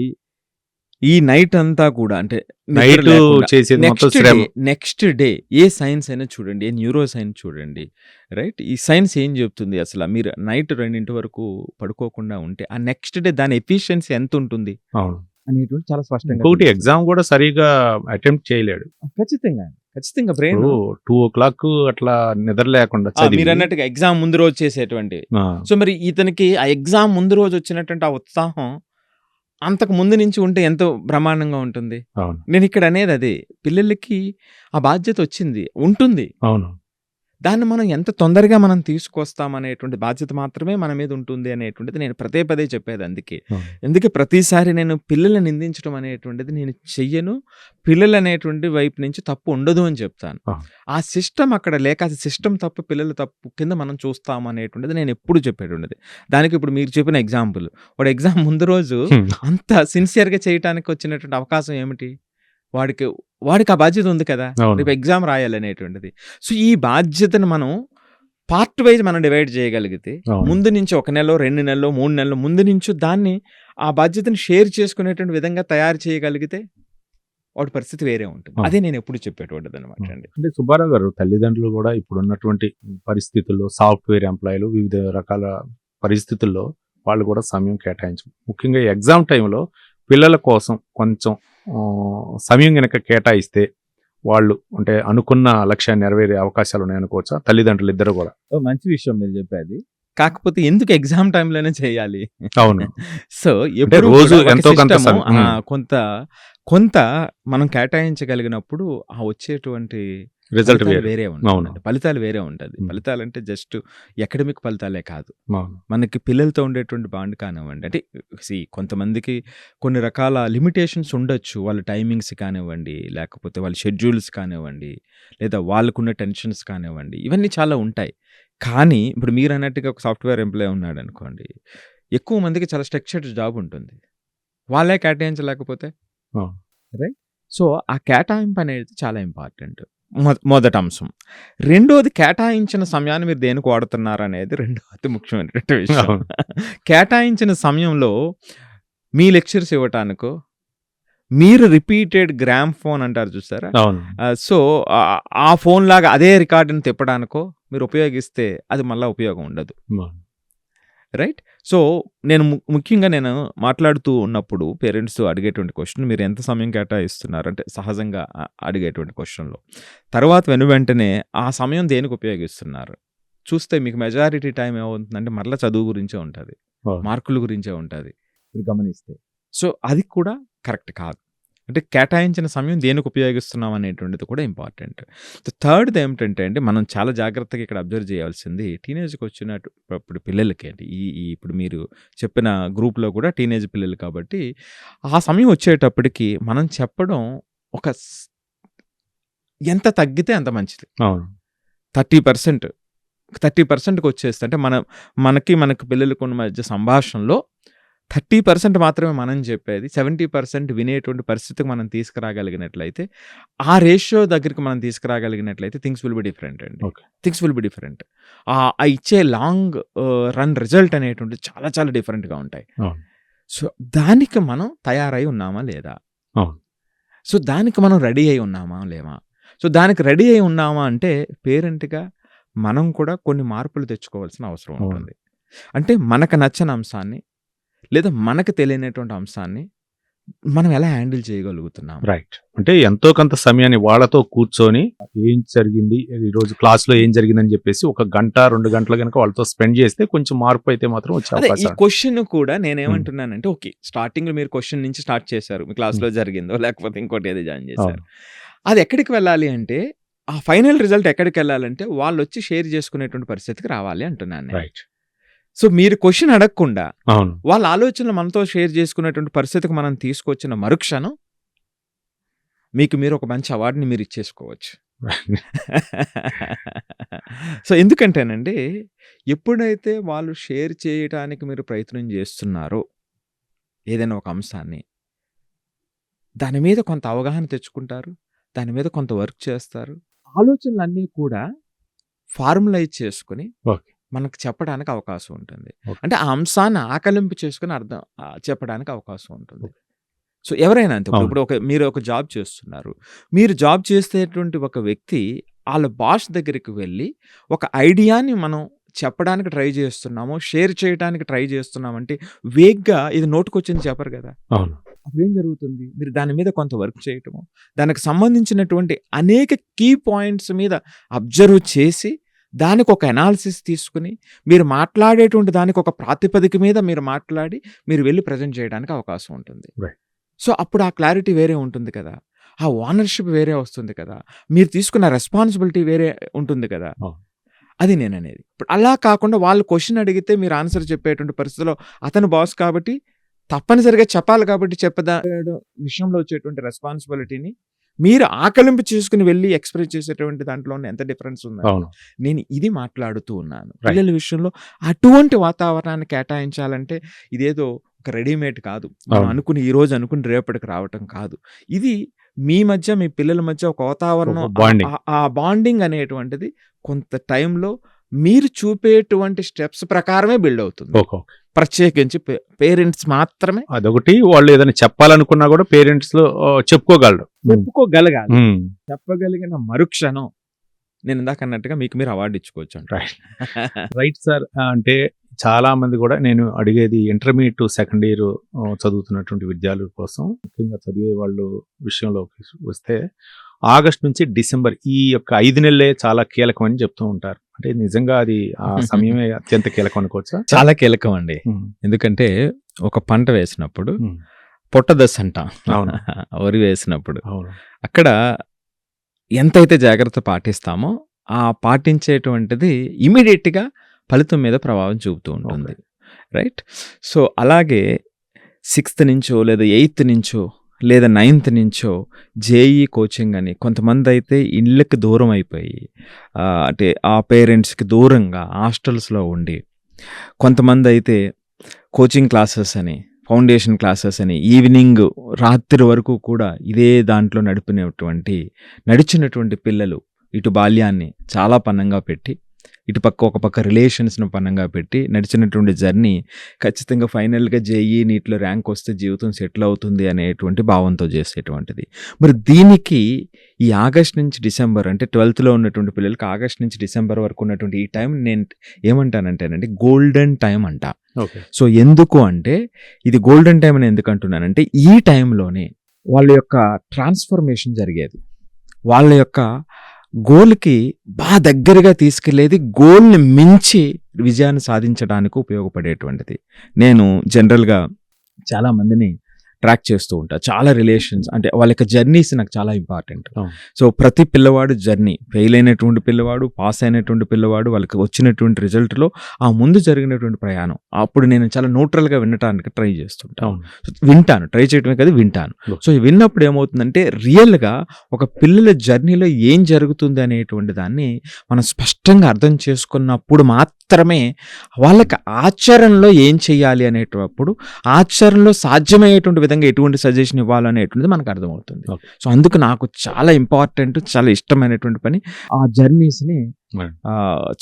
ఈ నైట్ అంతా కూడా అంటే నైట్ చేసేది మొత్తం శ్రమ. నెక్స్ట్ డే ఏ సైన్స్ అయినా చూడండి, ఏ న్యూరో సైన్స్ చూడండి, రైట్? ఈ సైన్స్ ఏం చెప్తుంది అసలు? మీరు నైట్ 2 వరకు పడుకోకుండా ఉంటే ఆ నెక్స్ట్ డే దాని ఎఫిషియన్సీ ఎంత ఉంటుంది అవును. అనేటువంటి చాలా స్పష్టంగా ఇంకొకటి తెలుస్తుంది. ఎగ్జామ్ కూడా సరిగా అటెంప్ట్ చేయలేడు. ఖచ్చితంగా బ్రెయిన్ ఇప్పుడు 2:00 అట్లా నిద్ర లేకుండా చదివి మీరు అన్నట్టుగా ఎగ్జామ్ ముందు రోజు చేసేటువంటి ఆ, సో మరి ఇతనికి ఆ ఎగ్జామ్ ముందు రోజు వచ్చినటువంటి ఆ ఉత్సాహం అంతకు ముందు నుంచి ఉంటే ఎంతో బ్రహ్మాండంగా ఉంటుంది. అవును. నేను ఇక్కడ అనేది అదే, పిల్లలకి ఆ బాధ్యత వచ్చింది ఉంటుంది, అవును. దాన్ని మనం ఎంత తొందరగా మనం తీసుకొస్తాం అనేటువంటి బాధ్యత మాత్రమే మన మీద ఉంటుంది అనేటువంటిది నేను పదే చెప్పేది. అందుకే ప్రతిసారి నేను పిల్లల్ని నిందించడం అనేటువంటిది నేను చెయ్యను. పిల్లలు అనేటువంటి వైపు నుంచి తప్పు ఉండదు అని చెప్తాను. ఆ సిస్టమ్ అక్కడ లేక అది సిస్టమ్ తప్పు, పిల్లలు తప్పు కింద మనం చూస్తాం అనేటువంటిది నేను ఎప్పుడు చెప్పేటువంటిది. దానికి ఇప్పుడు మీరు చెప్పిన ఎగ్జాంపుల్, వాడు ఎగ్జామ్ ముందు రోజు అంత సిన్సియర్గా చేయడానికి వచ్చినటువంటి అవకాశం ఏమిటి? వాడికి ఆ బాధ్యత ఉంది కదా, అవును. రేపు ఎగ్జామ్ రాయాలనేటువంటిది. సో ఈ బాధ్యతను మనం పార్ట్ వైజ్ మనం డివైడ్ చేయగలిగితే అవును. ముందు నుంచి 1 నెల, 2 నెలలు, 3 నెలలు ముందు నుంచి దాన్ని ఆ బాధ్యతను షేర్ చేసుకునేటువంటి విధంగా తయారు చేయగలిగితే వాడి పరిస్థితి వేరే ఉంటుంది. అవును. అదే నేను ఎప్పుడు చెప్పేటువంటిది అనమాట అండి. అంటే సుబ్బారావు గారు, తల్లిదండ్రులు కూడా ఇప్పుడున్నటువంటి పరిస్థితుల్లో సాఫ్ట్వేర్ ఎంప్లాయీలు వివిధ రకాల పరిస్థితుల్లో వాళ్ళు కూడా సమయం కేటాయించు, ముఖ్యంగా ఎగ్జామ్ టైంలో పిల్లల కోసం కొంచెం సమయం గనక కేటాయిస్తే వాళ్ళు అంటే అనుకున్న లక్ష్యాన్ని నెరవేరే అవకాశాలు ఉన్నాయనుకోవచ్చా? తల్లిదండ్రులు ఇద్దరు కూడా. మంచి విషయం మీరు చెప్పేది. కాకపోతే ఎందుకు ఎగ్జామ్ టైంలోనే చేయాలి? అవును. సో అంటే ఎప్పుడు రోజు కూడా ఒక ఎంతో కొంత సిస్టము, సమయం, కొంత మనం కేటాయించగలిగినప్పుడు ఆ వచ్చేటువంటి రిజల్ట్ ఫలితాలు వేరు. వేరే అవును. ఉంటుంది. ఫలితాలు వేరే ఉంటుంది. ఫలితాలు అంటే జస్ట్ అకాడమిక్ ఫలితాలే కాదు, అవును. మనకి పిల్లలతో ఉండేటువంటి బాండ్ కానివ్వండి. అంటే కొంతమందికి కొన్ని రకాల లిమిటేషన్స్ ఉండొచ్చు. వాళ్ళ టైమింగ్స్ కానివ్వండి, లేకపోతే వాళ్ళ షెడ్యూల్స్ కానివ్వండి, లేదా వాళ్ళకున్న టెన్షన్స్ కానివ్వండి, ఇవన్నీ చాలా ఉంటాయి. కానీ ఇప్పుడు మీరు అన్నట్టుగా ఒక సాఫ్ట్వేర్ ఎంప్లాయ్ ఉన్నాడు అనుకోండి, ఎక్కువ మందికి చాలా స్ట్రక్చర్డ్ జాబ్ ఉంటుంది. వాళ్ళే కేటాయించలేకపోతే అవును. రైట్. సో ఆ కేటాయింపు అనేది చాలా ఇంపార్టెంట్. మొదటి అంశం. రెండోది, కేటాయించిన సమయాన్ని మీరు దేనికి వాడుతున్నారు అనేది రెండో అతి ముఖ్యమైనటువంటి విషయం. అవును. కేటాయించిన సమయంలో మీ లెక్చర్స్ ఇవ్వటానికో, మీరు రిపీటెడ్ గ్రామ్ ఫోన్ అంటారు చూసారా, అవును. సో ఆ ఫోన్ లాగా అదే రికార్డుని తిప్పడానికో మీరు ఉపయోగిస్తే అది మళ్ళీ ఉపయోగం ఉండదు. రైట్. సో నేను ముఖ్యంగా నేను మాట్లాడుతూ ఉన్నప్పుడు పేరెంట్స్ అడిగేటువంటి క్వశ్చన్, మీరు ఎంత సమయం కేటాయిస్తున్నారు అంటే సహజంగా అడిగేటువంటి క్వశ్చన్లో తర్వాత వెంటనే ఆ సమయం దేనికి ఉపయోగిస్తున్నారు చూస్తే మీకు మెజారిటీ టైం ఏమవుతుందంటే మరలా చదువు గురించే ఉంటుంది, మార్కుల గురించే ఉంటుంది మీరు గమనిస్తే. సో అది కూడా కరెక్ట్ కాదు. అంటే కేటాయించిన సమయం దేనికి ఉపయోగిస్తున్నాం అనేటువంటిది కూడా ఇంపార్టెంట్. థర్డ్ ఏమిటంటే అంటే మనం చాలా జాగ్రత్తగా ఇక్కడ అబ్జర్వ్ చేయాల్సింది, టీనేజ్కి వచ్చినప్పుడు పిల్లలకి అంటే ఇప్పుడు మీరు చెప్పిన గ్రూప్లో కూడా టీనేజ్ పిల్లలు కాబట్టి ఆ సమయం వచ్చేటప్పటికి మనం చెప్పడం ఎంత తగ్గితే అంత మంచిది. 30%కి వచ్చేస్తే అంటే మనకి పిల్లలకు ఉన్న మధ్య సంభాషణలో 30% మాత్రమే మనం చెప్పేది, 70% వినేటువంటి పరిస్థితికి మనం తీసుకురాగలిగినట్లయితే, ఆ రేషియో దగ్గరికి మనం తీసుకురాగలిగినట్లయితే థింగ్స్ విల్ బి డిఫరెంట్ అండి. Things will be different. ఆ ఇచ్చే లాంగ్ రన్ రిజల్ట్ అనేటువంటి చాలా చాలా డిఫరెంట్గా ఉంటాయి. సో దానికి మనం తయారై ఉన్నామా లేదా, సో దానికి మనం రెడీ అయి ఉన్నామా లేవా, సో దానికి రెడీ అయి ఉన్నామా అంటే పేరెంట్గా మనం కూడా కొన్ని మార్పులు తెచ్చుకోవాల్సిన అవసరం ఉంటుంది. అంటే మనకు నచ్చని అంశాన్ని లేదా మనకు తెలియనటువంటి అంశాన్ని మనం ఎలా హ్యాండిల్ చేయగలుగుతున్నాం? రైట్. అంటే ఎంతో కొంత సమయాన్ని వాళ్ళతో కూర్చొని ఏం జరిగింది, ఈ రోజు క్లాస్‌లో ఏం జరిగిందని చెప్పేసి ఒక గంట, 2 గంటలు గనుక వాళ్ళతో స్పెండ్ చేస్తే కొంచెం మార్పు అయితే మాత్రం వచ్చే అదే ఈ అవకాశం. క్వెషన్ కూడా నేనేమంటున్నానంటే, ఓకే. స్టార్టింగ్‌లో మీరు క్వెషన్ నుంచి స్టార్ట్ చేశారు. మీ క్లాస్‌లో జరిగిందో లేకపోతే ఇంకోటి ఏదో జాయిన్ చేశారు. అది ఎక్కడికి వెళ్ళాలి అంటే, ఆ ఫైనల్ రిజల్ట్ ఎక్కడికెళ్ళాలంటే, వాళ్ళొచ్చి షేర్ చేసుకునేటువంటి పరిస్థితికి రావాలి అంటున్నాను నేను. రైట్. సో, మీరు క్వెషన్ అడగకుండా, అవును. వాళ్ళ ఆలోచనలు మనతో షేర్ చేసుకునేటువంటి పరిస్థితికి మనం తీసుకొచ్చిన మరుక్షణం, మీకు మీరు ఒక మంచి అవార్డ్‌ని మీరు ఇచ్చేసుకోవచ్చు. సో, ఎందుకంటేనండి, ఎప్పుడైతే వాళ్ళు షేర్ చేయటానికి మీరు ప్రయత్నం చేస్తున్నారో, ఏదైనా ఒక అంశాన్ని, దాని మీద కొంత అవగాహన తెచ్చుకుంటారు. దాని మీద కొంత వర్క్ చేస్తారు. ఆలోచనలన్నీ కూడా ఫార్ములైజ్ చేసుకొని ఓకే. మనకు చెప్పడానికి అవకాశం ఉంటుంది. ఓకే. అంటే ఆ అంశాన్ని ఆకలింపు చేసుకొని చెప్పడానికి అవకాశం ఉంటుంది. సో, ఎవరైనా అంతే. అవును. ఇప్పుడు మీరు ఒక జాబ్ చేస్తున్నారు. మీరు జాబ్ చేసేటువంటి ఒక వ్యక్తి ఆళ్ళ బాస్ దగ్గరికి వెళ్ళి ఒక ఐడియాని మనం చెప్పడానికి ట్రై చేస్తున్నాము, షేర్ చేయడానికి ట్రై చేస్తున్నామంటే వేగ్‌గా ఇది నోటికొచ్చింది చెప్పరు కదా! అవును. అప్పుడేం జరుగుతుంది? మీరు దాని మీద కొంత వర్క్ చేయటము, దానికి సంబంధించినటువంటి అనేక కీ పాయింట్స్ మీద అబ్జర్వ్ చేసి, దానికి ఒక అనాలిసిస్ తీసుకొని, మీరు మాట్లాడేటువంటి దానికి ఒక ప్రాతిపదిక మీద మీరు మాట్లాడి, మీరు వెళ్లి ప్రెజెంట్ చేయడానికి అవకాశం ఉంటుంది. రైట్. సో, అప్పుడు ఆ క్లారిటీ వేరే ఉంటుంది కదా! ఆ ఓనర్‌షిప్ వేరే వస్తుంది కదా! మీరు తీసుకున్న రెస్పాన్సిబిలిటీ వేరే ఉంటుంది కదా! అవును. అది నేననేది. ఇప్పుడు అలా కాకుండా వాళ్ళు క్వెషన్ అడిగితే మీరు ఆన్సర్ చెప్పేటువంటి పరిస్థితిలో అతను బాస్ కాబట్టి తప్పనిసరిగా చెప్పాలి కాబట్టి విషయంలో వచ్చేటువంటి రెస్పాన్సిబిలిటీని మీరు ఆకలింపు చేసుకుని వెళ్ళి ఎక్స్‌ప్రెస్ చేసేటువంటి దాంట్లో ఎంత డిఫరెన్స్ ఉందండి. అవును. నేను ఇది మాట్లాడుతూ ఉన్నాను. రైట్. పిల్లల విషయంలో అటువంటి వాతావరణాన్ని కేటాయించాలంటే ఇదేదో ఒక రెడీమేడ్ కాదు. మనం అవును. అనుకుని ఈరోజు అనుకుని రేపటికి రావటం కాదు. ఇది మీ మధ్య, మీ పిల్లల మధ్య ఒక వాతావరణం, ఒక బాండింగ్. ఆ బాండింగ్ అనేటువంటిది కొంత టైంలో మీరు చూపేటువంటి స్టెప్స్ ప్రకారమే బిల్డ్ అవుతుంది. ఓకే. ప్రత్యేకించి పేరెంట్స్ మాత్రమే అదొకటి. వాళ్ళు ఏదైనా చెప్పాలనుకున్నా కూడా పేరెంట్స్‌లో చెప్పుకోగలరు. చెప్పుకోగలగాలి. హ్మ్. చెప్పగలిగిన మరుక్షణం నేను ఇందాక అన్నట్టుగా మీకు మీరు అవార్డు ఇచ్చుకోవచ్చు. రైట్. Right sir. అంటే చాలా మంది కూడా నేను అడిగేది ఇంటర్మీడియట్ టు సెకండ్ ఇయర్ చదువుతున్నటువంటి విద్యార్థుల కోసం, ముఖ్యంగా చదివే వాళ్ళు విషయంలోకి వస్తే ఆగస్ట్ నుంచి డిసెంబర్ ఈ యొక్క 5 నెలలే చాలా కీలకం అని చెప్తూ ఉంటారు. అంటే నిజంగా అది ఆ సమయమే అత్యంత కీలకం అనుకోవచ్చా? చాలా కీలకం అండి. హ్మ్. ఎందుకంటే ఒక పంట వేసినప్పుడు హ్మ్. పొట్ట దశ అంటాం. అవును. వరి వేసినప్పుడు అవును. అక్కడ ఎంతైతే జాగ్రత్త పాటిస్తామో ఆ పాటించేటువంటిది ఇమీడియట్‌గా ఫలితం మీద ప్రభావం చూపుతూ ఉంటుంది. రైట్. సో, అలాగే 6th నుంచో లేదా 8th నుంచో లేదా 9th నుంచో జేఈఈ కోచింగ్ అని కొంతమందైతే ఇళ్ళకి దూరం అయిపోయి అంటే ఆ పేరెంట్స్‌కి దూరంగా హాస్టల్స్‌లో ఉండి, కొంతమందైతే కోచింగ్ క్లాసెస్ అని, ఫౌండేషన్ క్లాసెస్ అని ఈవినింగ్ రాత్రి వరకు కూడా ఇదే దాంట్లో నడిచినటువంటి పిల్లలు ఇటు బాల్యాన్ని చాలా పన్నంగా పెట్టి, ఇటు పక్క ఒక పక్క రిలేషన్స్‌ను పన్నంగా పెట్టి నడిచినటువంటి జర్నీ ఖచ్చితంగా ఫైనల్‌గా జేఈఈ నీట్‌లో ర్యాంక్ వస్తే జీవితం సెటిల్ అవుతుంది అనేటువంటి భావంతో చేసేటువంటిది. మరి దీనికి ఈ ఆగస్ట్ నుంచి డిసెంబర్ అంటే 12థ్‌లో ఉన్నటువంటి పిల్లలకి ఆగస్ట్ నుంచి డిసెంబర్ వరకు ఉన్నటువంటి ఈ టైం నేను ఏమంటానంటేనండి గోల్డెన్ టైం అంట. ఓకే. సో, ఎందుకు అంటే ఇది గోల్డెన్ టైం అని ఎందుకు అంటున్నానంటే ఈ టైంలోనే వాళ్ళ యొక్క ట్రాన్స్‌ఫర్మేషన్ జరిగేది. వాళ్ళ యొక్క గోల్‌కి దగ్గరగా తీసుకెళ్లేది, గోల్‌ని మించి విజయాన్ని సాధించడానికి ఉపయోగపడేటువంటిది. నేను జనరల్‌గా చాలా మందిని ట్రాక్ చేస్తూ ఉంటా. చాలా రిలేషన్స్ అంటే వాళ్ళ యొక్క జర్నీస్ నాకు చాలా ఇంపార్టెంట్. అవును. సో, ప్రతి పిల్లవాడు జర్నీ, ఫెయిల్ అయినటువంటి పిల్లవాడు, పాస్ అయినటువంటి పిల్లవాడు, వాళ్ళకి వచ్చినటువంటి రిజల్ట్‌లో ఆ ముందు జరిగినటువంటి ప్రయాణం అప్పుడు నేను చాలా న్యూట్రల్‌గా వినటానికి ట్రై చేస్తుంటాను. అవును. వింటాను. ట్రై చేయడమే కాదు వింటాను. ఓకే. సో, విన్నప్పుడు ఏమవుతుందంటే రియల్‌గా ఒక పిల్లల జర్నీలో ఏం జరుగుతుంది అనేటువంటి దాన్ని మనం స్పష్టంగా అర్థం చేసుకున్నప్పుడు మాత్రమే వాళ్ళకి ఆచరణలో ఏం చేయాలి అనేటప్పుడు, ఆచరణలో సాధ్యమయ్యేటువంటి విధంగా ఎటువంటి సజెషన్ ఇవ్వాలనేటువంటిది మనకు అర్థమవుతుంది. ఓకే. సో, అందుకు నాకు చాలా ఇంపార్టెంట్, చాలా ఇష్టమైనటువంటి పని ఆ జర్నీస్‌ని రైట్.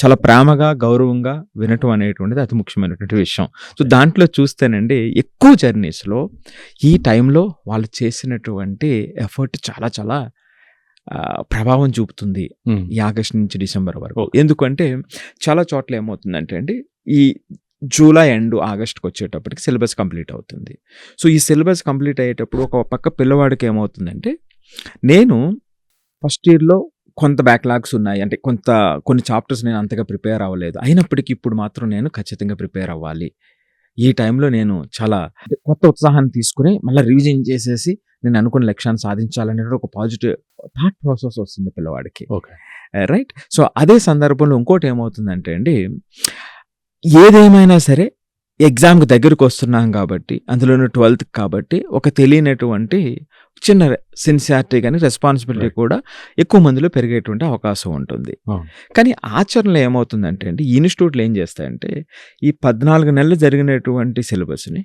చాలా ప్రేమగా, గౌరవంగా వినటం అనేటువంటిది అతి ముఖ్యమైనటువంటి విషయం. సో, దాంట్లో చూస్తేనండి ఎక్కువ జర్నీస్‌లో ఈ టైంలో వాళ్ళు చేసినటువంటి ఎఫర్ట్ చాలా చాలా ప్రభావం చూపుతుంది హ్మ్. ఈ ఆగస్ట్ నుంచి డిసెంబర్ వరకు. ఓకే. ఎందుకంటే చాలా చోట్ల ఏమవుతుందంటే అండి ఈ జూలై ఎండ్ ఆగస్ట్కి వచ్చేటప్పటికి సిలబస్ కంప్లీట్ అవుతుంది. సో ఈ సిలబస్ కంప్లీట్ అయ్యేటప్పుడు ఒక పక్క పిల్లవాడికి ఏమవుతుందంటే, నేను ఫస్ట్ ఇయర్లో కొంత బ్యాక్లాగ్స్ ఉన్నాయి, అంటే కొన్ని చాప్టర్స్ నేను అంతగా ప్రిపేర్ అవ్వలేదు, అయినప్పటికీ ఇప్పుడు మాత్రం నేను ఖచ్చితంగా ప్రిపేర్ అవ్వాలి, ఈ టైంలో నేను చాలా కొత్త ఉత్సాహాన్ని తీసుకుని మళ్ళీ రివిజన్ చేసేసి నేను అనుకున్న లక్ష్యాన్ని సాధించాలనే ఒక పాజిటివ్ థాట్ ప్రాసెస్ వస్తుంది పిల్లవాడికి. ఓకే. రైట్. సో అదే సందర్భంలో ఇంకోటి ఏమవుతుందంటే అండి, ఏదేమైనా సరే ఎగ్జామ్కి దగ్గరకు వస్తున్నాం కాబట్టి, అందులోనూ 12th కాబట్టి ఒక తెలియనటువంటి చిన్న సిన్సియారిటీ కానీ రెస్పాన్సిబిలిటీ కూడా ఎక్కువ మందిలో పెరిగేటువంటి అవకాశం ఉంటుంది. కానీ ఆచరణలో ఏమవుతుందంటే అండి, ఇన్స్టిట్యూట్లు ఏం చేస్తాయంటే ఈ 14 నెలలు జరిగినటువంటి సిలబస్ని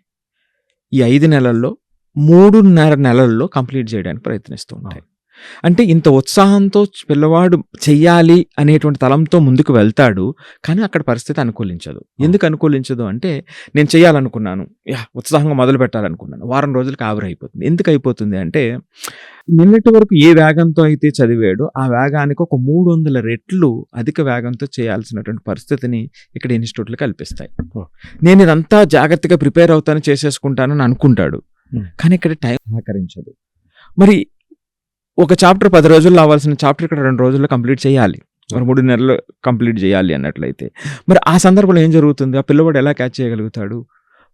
ఈ 5 నెలల్లో 3.5 నెలల్లో కంప్లీట్ చేయడానికి ప్రయత్నిస్తూ ఉంటాయి. అంటే ఇంత ఉత్సాహంతో పిల్లవాడు చెయ్యాలి అనేటువంటి తలంతో ముందుకు వెళ్తాడు, కానీ అక్కడ పరిస్థితి అనుకూలించదు. ఎందుకు అనుకూలించదు అంటే, నేను చేయాలనుకున్నాను, ఉత్సాహంగా మొదలు పెట్టాలనుకున్నాను, వారం రోజులకు ఆవిరైపోతుంది. ఎందుకు అయిపోతుంది అంటే, నిన్నటి వరకు ఏ వేగంతో అయితే చదివాడో ఆ వేగానికి ఒక 300 రెట్లు అధిక వేగంతో చేయాల్సినటువంటి పరిస్థితిని ఇక్కడ ఇన్స్టిట్యూట్లు కల్పిస్తాయి. నేను ఇదంతా జాగ్రత్తగా ప్రిపేర్ అవుతాను, చేసేసుకుంటానని అనుకుంటాడు, కానీ ఇక్కడ టైం సహకరించదు. మరి ఒక చాప్టర్ 10 రోజుల్లో అవ్వాల్సిన చాప్టర్ ఇక్కడ 2 రోజుల్లో కంప్లీట్ చేయాలి, మరి 3 నెలలు కంప్లీట్ చేయాలి అన్నట్లయితే, మరి ఆ సందర్భంలో ఏం జరుగుతుంది, ఆ పిల్లవాడు ఎలా క్యాచ్ చేయగలుగుతాడు?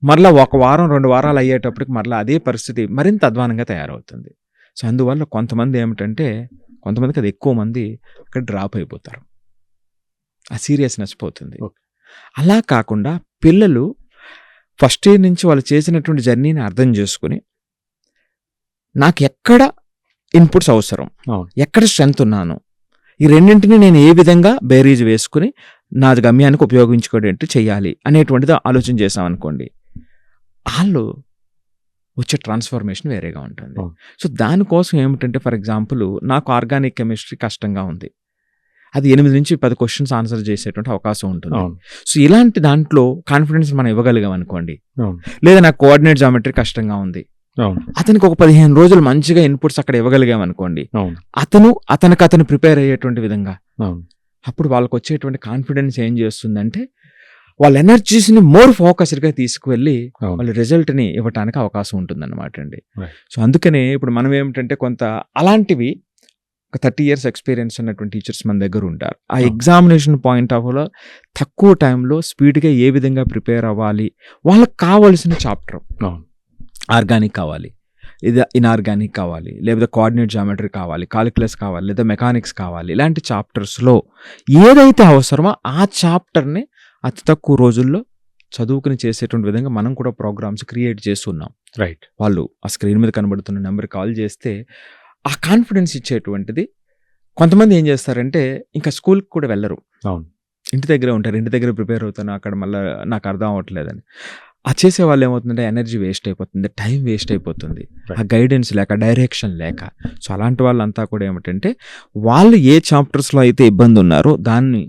మరలా 1 వారం 2 వారాలు అయ్యేటప్పటికి మరలా అదే పరిస్థితి మరింత అధ్వానంగా తయారవుతుంది. సో అందువల్ల కొంతమందికి అది ఎక్కువ మంది అక్కడ డ్రాప్ అయిపోతారు, ఆ సీరియస్నెస్ పోతుంది. అలా కాకుండా పిల్లలు ఫస్ట్ ఇయర్ నుంచి వాళ్ళు చేసినటువంటి జర్నీని అర్థం చేసుకుని, నాకు ఎక్కడ ఇన్పుట్స్ అవసరం, ఎక్కడ స్ట్రెంత్ ఉన్నాను, ఈ రెండింటిని నేను ఏ విధంగా బేరీజ్ వేసుకుని నా గమ్యానికి ఉపయోగించుకోవడానికి చెయ్యాలి అనేటువంటిది ఆలోచన చేసామనుకోండి, వాళ్ళు వచ్చే ట్రాన్స్ఫర్మేషన్ వేరేగా ఉంటుంది. సో దానికోసం ఏమిటంటే, ఫర్ ఎగ్జాంపుల్ నాకు ఆర్గానిక్ కెమిస్ట్రీ కష్టంగా ఉంది, అది 8 నుంచి 10 క్వశ్చన్స్ ఆన్సర్ చేసేటువంటి అవకాశం ఉంటుంది. సో ఇలాంటి దాంట్లో కాన్ఫిడెన్స్ మనం ఇవ్వగలిగాం అనుకోండి, లేదా నాకు కోఆర్డినేట్ జామెట్రీ కష్టంగా ఉంది, అతనికి ఒక 15 రోజులు మంచిగా ఇన్పుట్స్ అక్కడ ఇవ్వగలిగాం అనుకోండి, అతను ప్రిపేర్ అయ్యేటువంటి విధంగా, అప్పుడు వాళ్ళకి వచ్చేటువంటి కాన్ఫిడెన్స్ ఏం చేస్తుందంటే, వాళ్ళ ఎనర్జీస్ని మోర్ ఫోకస్డ్గా తీసుకువెళ్ళి వాళ్ళ రిజల్ట్ని ఇవ్వటానికి అవకాశం ఉంటుంది అన్నమాట అండి. సో అందుకనే ఇప్పుడు మనం ఏమిటంటే, కొంత అలాంటివి ఒక 30 years ఎక్స్పీరియన్స్ ఉన్నటువంటి టీచర్స్ మన దగ్గర ఉంటారు. ఆ ఎగ్జామినేషన్ పాయింట్ ఆఫ్ వ్యూలో తక్కువ టైంలో స్పీడ్గా ఏ విధంగా ప్రిపేర్ అవ్వాలి, వాళ్ళకి కావాల్సిన చాప్టర్ ఆర్గానిక్ కావాలి, ఇది ఇన్ఆర్గానిక్ కావాలి, లేదా కోఆర్డినేట్ జామెట్రీ కావాలి, కాలిక్యులస్ కావాలి, లేదా మెకానిక్స్ కావాలి, ఇలాంటి చాప్టర్స్లో ఏదైతే అవసరమో ఆ చాప్టర్ని అతి తక్కువ రోజుల్లో చదువుకుని చేసేటువంటి విధంగా మనం కూడా ప్రోగ్రామ్స్ క్రియేట్ చేస్తున్నాం. రైట్. వాళ్ళు ఆ స్క్రీన్ మీద కనబడుతున్న నెంబర్ కాల్ చేస్తే ఆ కాన్ఫిడెన్స్ ఇచ్చేటువంటిది. కొంతమంది ఏం చేస్తారంటే ఇంకా స్కూల్కి కూడా వెళ్ళరు, ఇంటి దగ్గరే ఉంటారు, ఇంటి దగ్గర ప్రిపేర్ అవుతాను, అక్కడ మళ్ళీ నాకు అర్థం అవ్వట్లేదని. ఆ చేసే వాళ్ళు ఏమవుతుందంటే ఎనర్జీ వేస్ట్ అయిపోతుంది, టైం వేస్ట్ అయిపోతుంది, ఆ గైడెన్స్ లేక, డైరెక్షన్ లేక. సో అలాంటి వాళ్ళంతా కూడా ఏమిటంటే, వాళ్ళు ఏ చాప్టర్స్లో అయితే ఇబ్బంది ఉన్నారో దాన్ని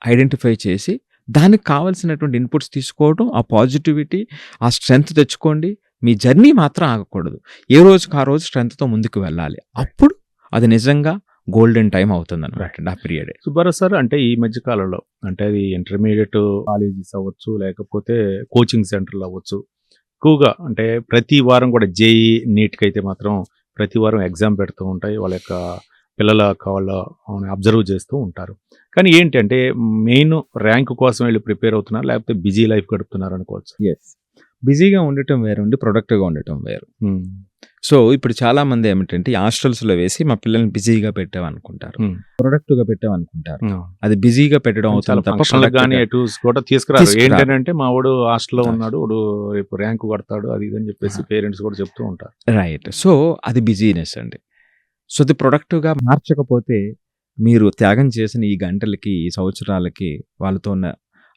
ఐడెంటిఫై చేసి దానికి కావాల్సినటువంటి ఇన్పుట్స్ తీసుకోవడం, ఆ పాజిటివిటీ, ఆ స్ట్రెంగ్త్ తెచ్చుకోండి. మీ జర్నీ మాత్రం ఆగకూడదు, ఏ రోజుకి ఆ రోజు స్ట్రెంగ్త్తో ముందుకు వెళ్ళాలి. అప్పుడు అది నిజంగా గోల్డెన్ టైం అవుతుంది అనమాట ఆ పీరియడ్. సుబ్బారావు సార్, అంటే ఈ మధ్య కాలంలో, అంటే అది ఇంటర్మీడియట్ కాలేజెస్ అవ్వచ్చు, లేకపోతే కోచింగ్ సెంటర్లు అవ్వచ్చు, ఎక్కువగా అంటే ప్రతి వారం కూడా జేఈ నీట్కి అయితే మాత్రం ప్రతి వారం ఎగ్జామ్ పెడుతూ ఉంటాయి, వాళ్ళ యొక్క పిల్లల వాళ్ళు అబ్జర్వ్ చేస్తూ ఉంటారు. కానీ ఏంటి అంటే, మెయిన్ ర్యాంక్ కోసం వీళ్ళు ప్రిపేర్ అవుతున్నారు, లేకపోతే బిజీ లైఫ్ గడుపుతున్నారు అనుకోవచ్చు. బిజీగా ఉండటం వేరు ఉండి ప్రొడక్టివ్గా ఉండటం వేరు. సో ఇప్పుడు చాలా మంది ఏమిటంటే హాస్టల్స్లో వేసి మా పిల్లల్ని బిజీగా పెట్టామనుకుంటారు, ప్రొడక్టివ్గా పెట్టామనుకుంటారు. అది బిజీగా పెట్టడం అవుతుంది తప్ప కానీ ఎటు కూడా తీసుకురారు. ఏంటంటే మా వాడు హాస్టల్లో ఉన్నాడు, వాడు రేపు ర్యాంక్ కొడతాడు, అది ఇది అని చెప్పేసి పేరెంట్స్ కూడా చెప్తూ ఉంటారు. రైట్. సో అది బిజీనెస్ అండి. సో అది ప్రొడక్టివ్గా మార్చకపోతే మీరు త్యాగం చేసిన ఈ గంటలకి, ఈ సంవత్సరాలకి, వాళ్ళతో ఉన్న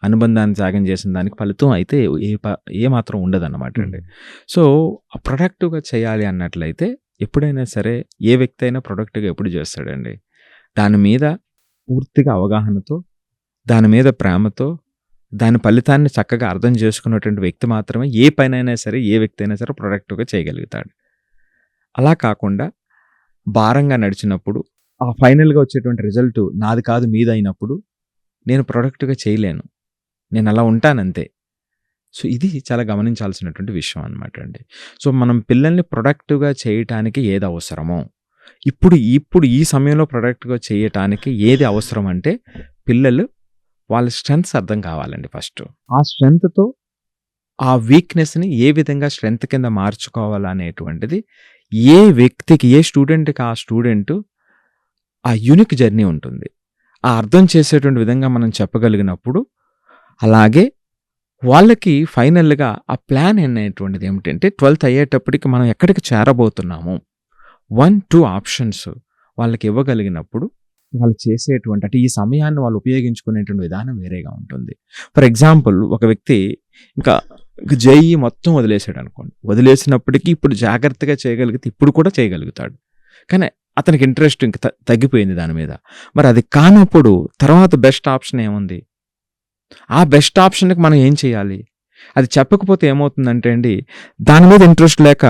అనుబంధాన్ని త్యాగం చేసిన దానికి ఫలితం అయితే ఏ మాత్రం ఉండదన్నమాట అండి. సో ప్రొడక్టివ్గా చేయాలి అన్నట్లయితే ఎప్పుడైనా సరే ఏ వ్యక్తి అయినా ప్రొడక్టివ్గా ఎప్పుడు చేస్తాడండి, దాని మీద పూర్తిగా అవగాహనతో, దాని మీద ప్రేమతో, దాని ఫలితాన్ని చక్కగా అర్థం చేసుకున్నటువంటి వ్యక్తి మాత్రమే ఏ పనైనా సరే, ఏ వ్యక్తి అయినా సరే ప్రొడక్టివ్గా చేయగలుగుతాడు. అలా కాకుండా భారంగా నడిచినప్పుడు ఆ ఫైనల్గా వచ్చేటువంటి రిజల్ట్ నాది కాదు మీదైనప్పుడు నేను ప్రొడక్టివ్గా చేయలేను, నేను అలా ఉంటానంతే. సో ఇది చాలా గమనించాల్సినటువంటి విషయం అనమాట అండి. సో మనం పిల్లల్ని ప్రొడక్టివ్గా చేయటానికి ఏది అవసరమో ఇప్పుడు ఈ సమయంలో ప్రొడక్టివ్గా చేయటానికి ఏది అవసరం అంటే పిల్లలు వాళ్ళ స్ట్రెంగ్త్స్ అర్థం కావాలండి ఫస్ట్. ఆ స్ట్రెంగ్త్తో ఆ వీక్నెస్ని ఏ విధంగా స్ట్రెంగ్త్ కింద మార్చుకోవాలనేటువంటిది ఏ వ్యక్తికి, ఏ స్టూడెంట్కి ఆ స్టూడెంట్ ఆ యూనిక్ జర్నీ ఉంటుంది. ఆ అర్థం చేసేటువంటి విధంగా మనం చెప్పగలిగినప్పుడు, అలాగే వాళ్ళకి ఫైనల్గా ఆ ప్లాన్ అనేటువంటిది ఏమిటంటే 12th అయ్యేటప్పటికి మనం ఎక్కడికి చేరబోతున్నాము 1-2 ఆప్షన్స్ వాళ్ళకి ఇవ్వగలిగినప్పుడు వాళ్ళు చేసేటువంటి అంటే ఈ సమయాన్ని వాళ్ళు ఉపయోగించుకునేటువంటి విధానం వేరేగా ఉంటుంది. ఫర్ ఎగ్జాంపుల్ ఒక వ్యక్తి ఇంకా జేఈ మొత్తం వదిలేసాడు అనుకోండి, వదిలేసినప్పటికీ ఇప్పుడు జాగ్రత్తగా చేయగలిగితే ఇప్పుడు కూడా చేయగలుగుతాడు, కానీ అతనికి ఇంట్రెస్ట్ ఇంక తగ్గిపోయింది దాని మీద. మరి అది కానప్పుడు తర్వాత బెస్ట్ ఆప్షన్ ఏముంది? ఆ బెస్ట్ ఆప్షన్కి మనం ఏం చేయాలి? అది చెప్పకపోతే ఏమవుతుందంటే అండి, దాని మీద ఇంట్రెస్ట్ లేక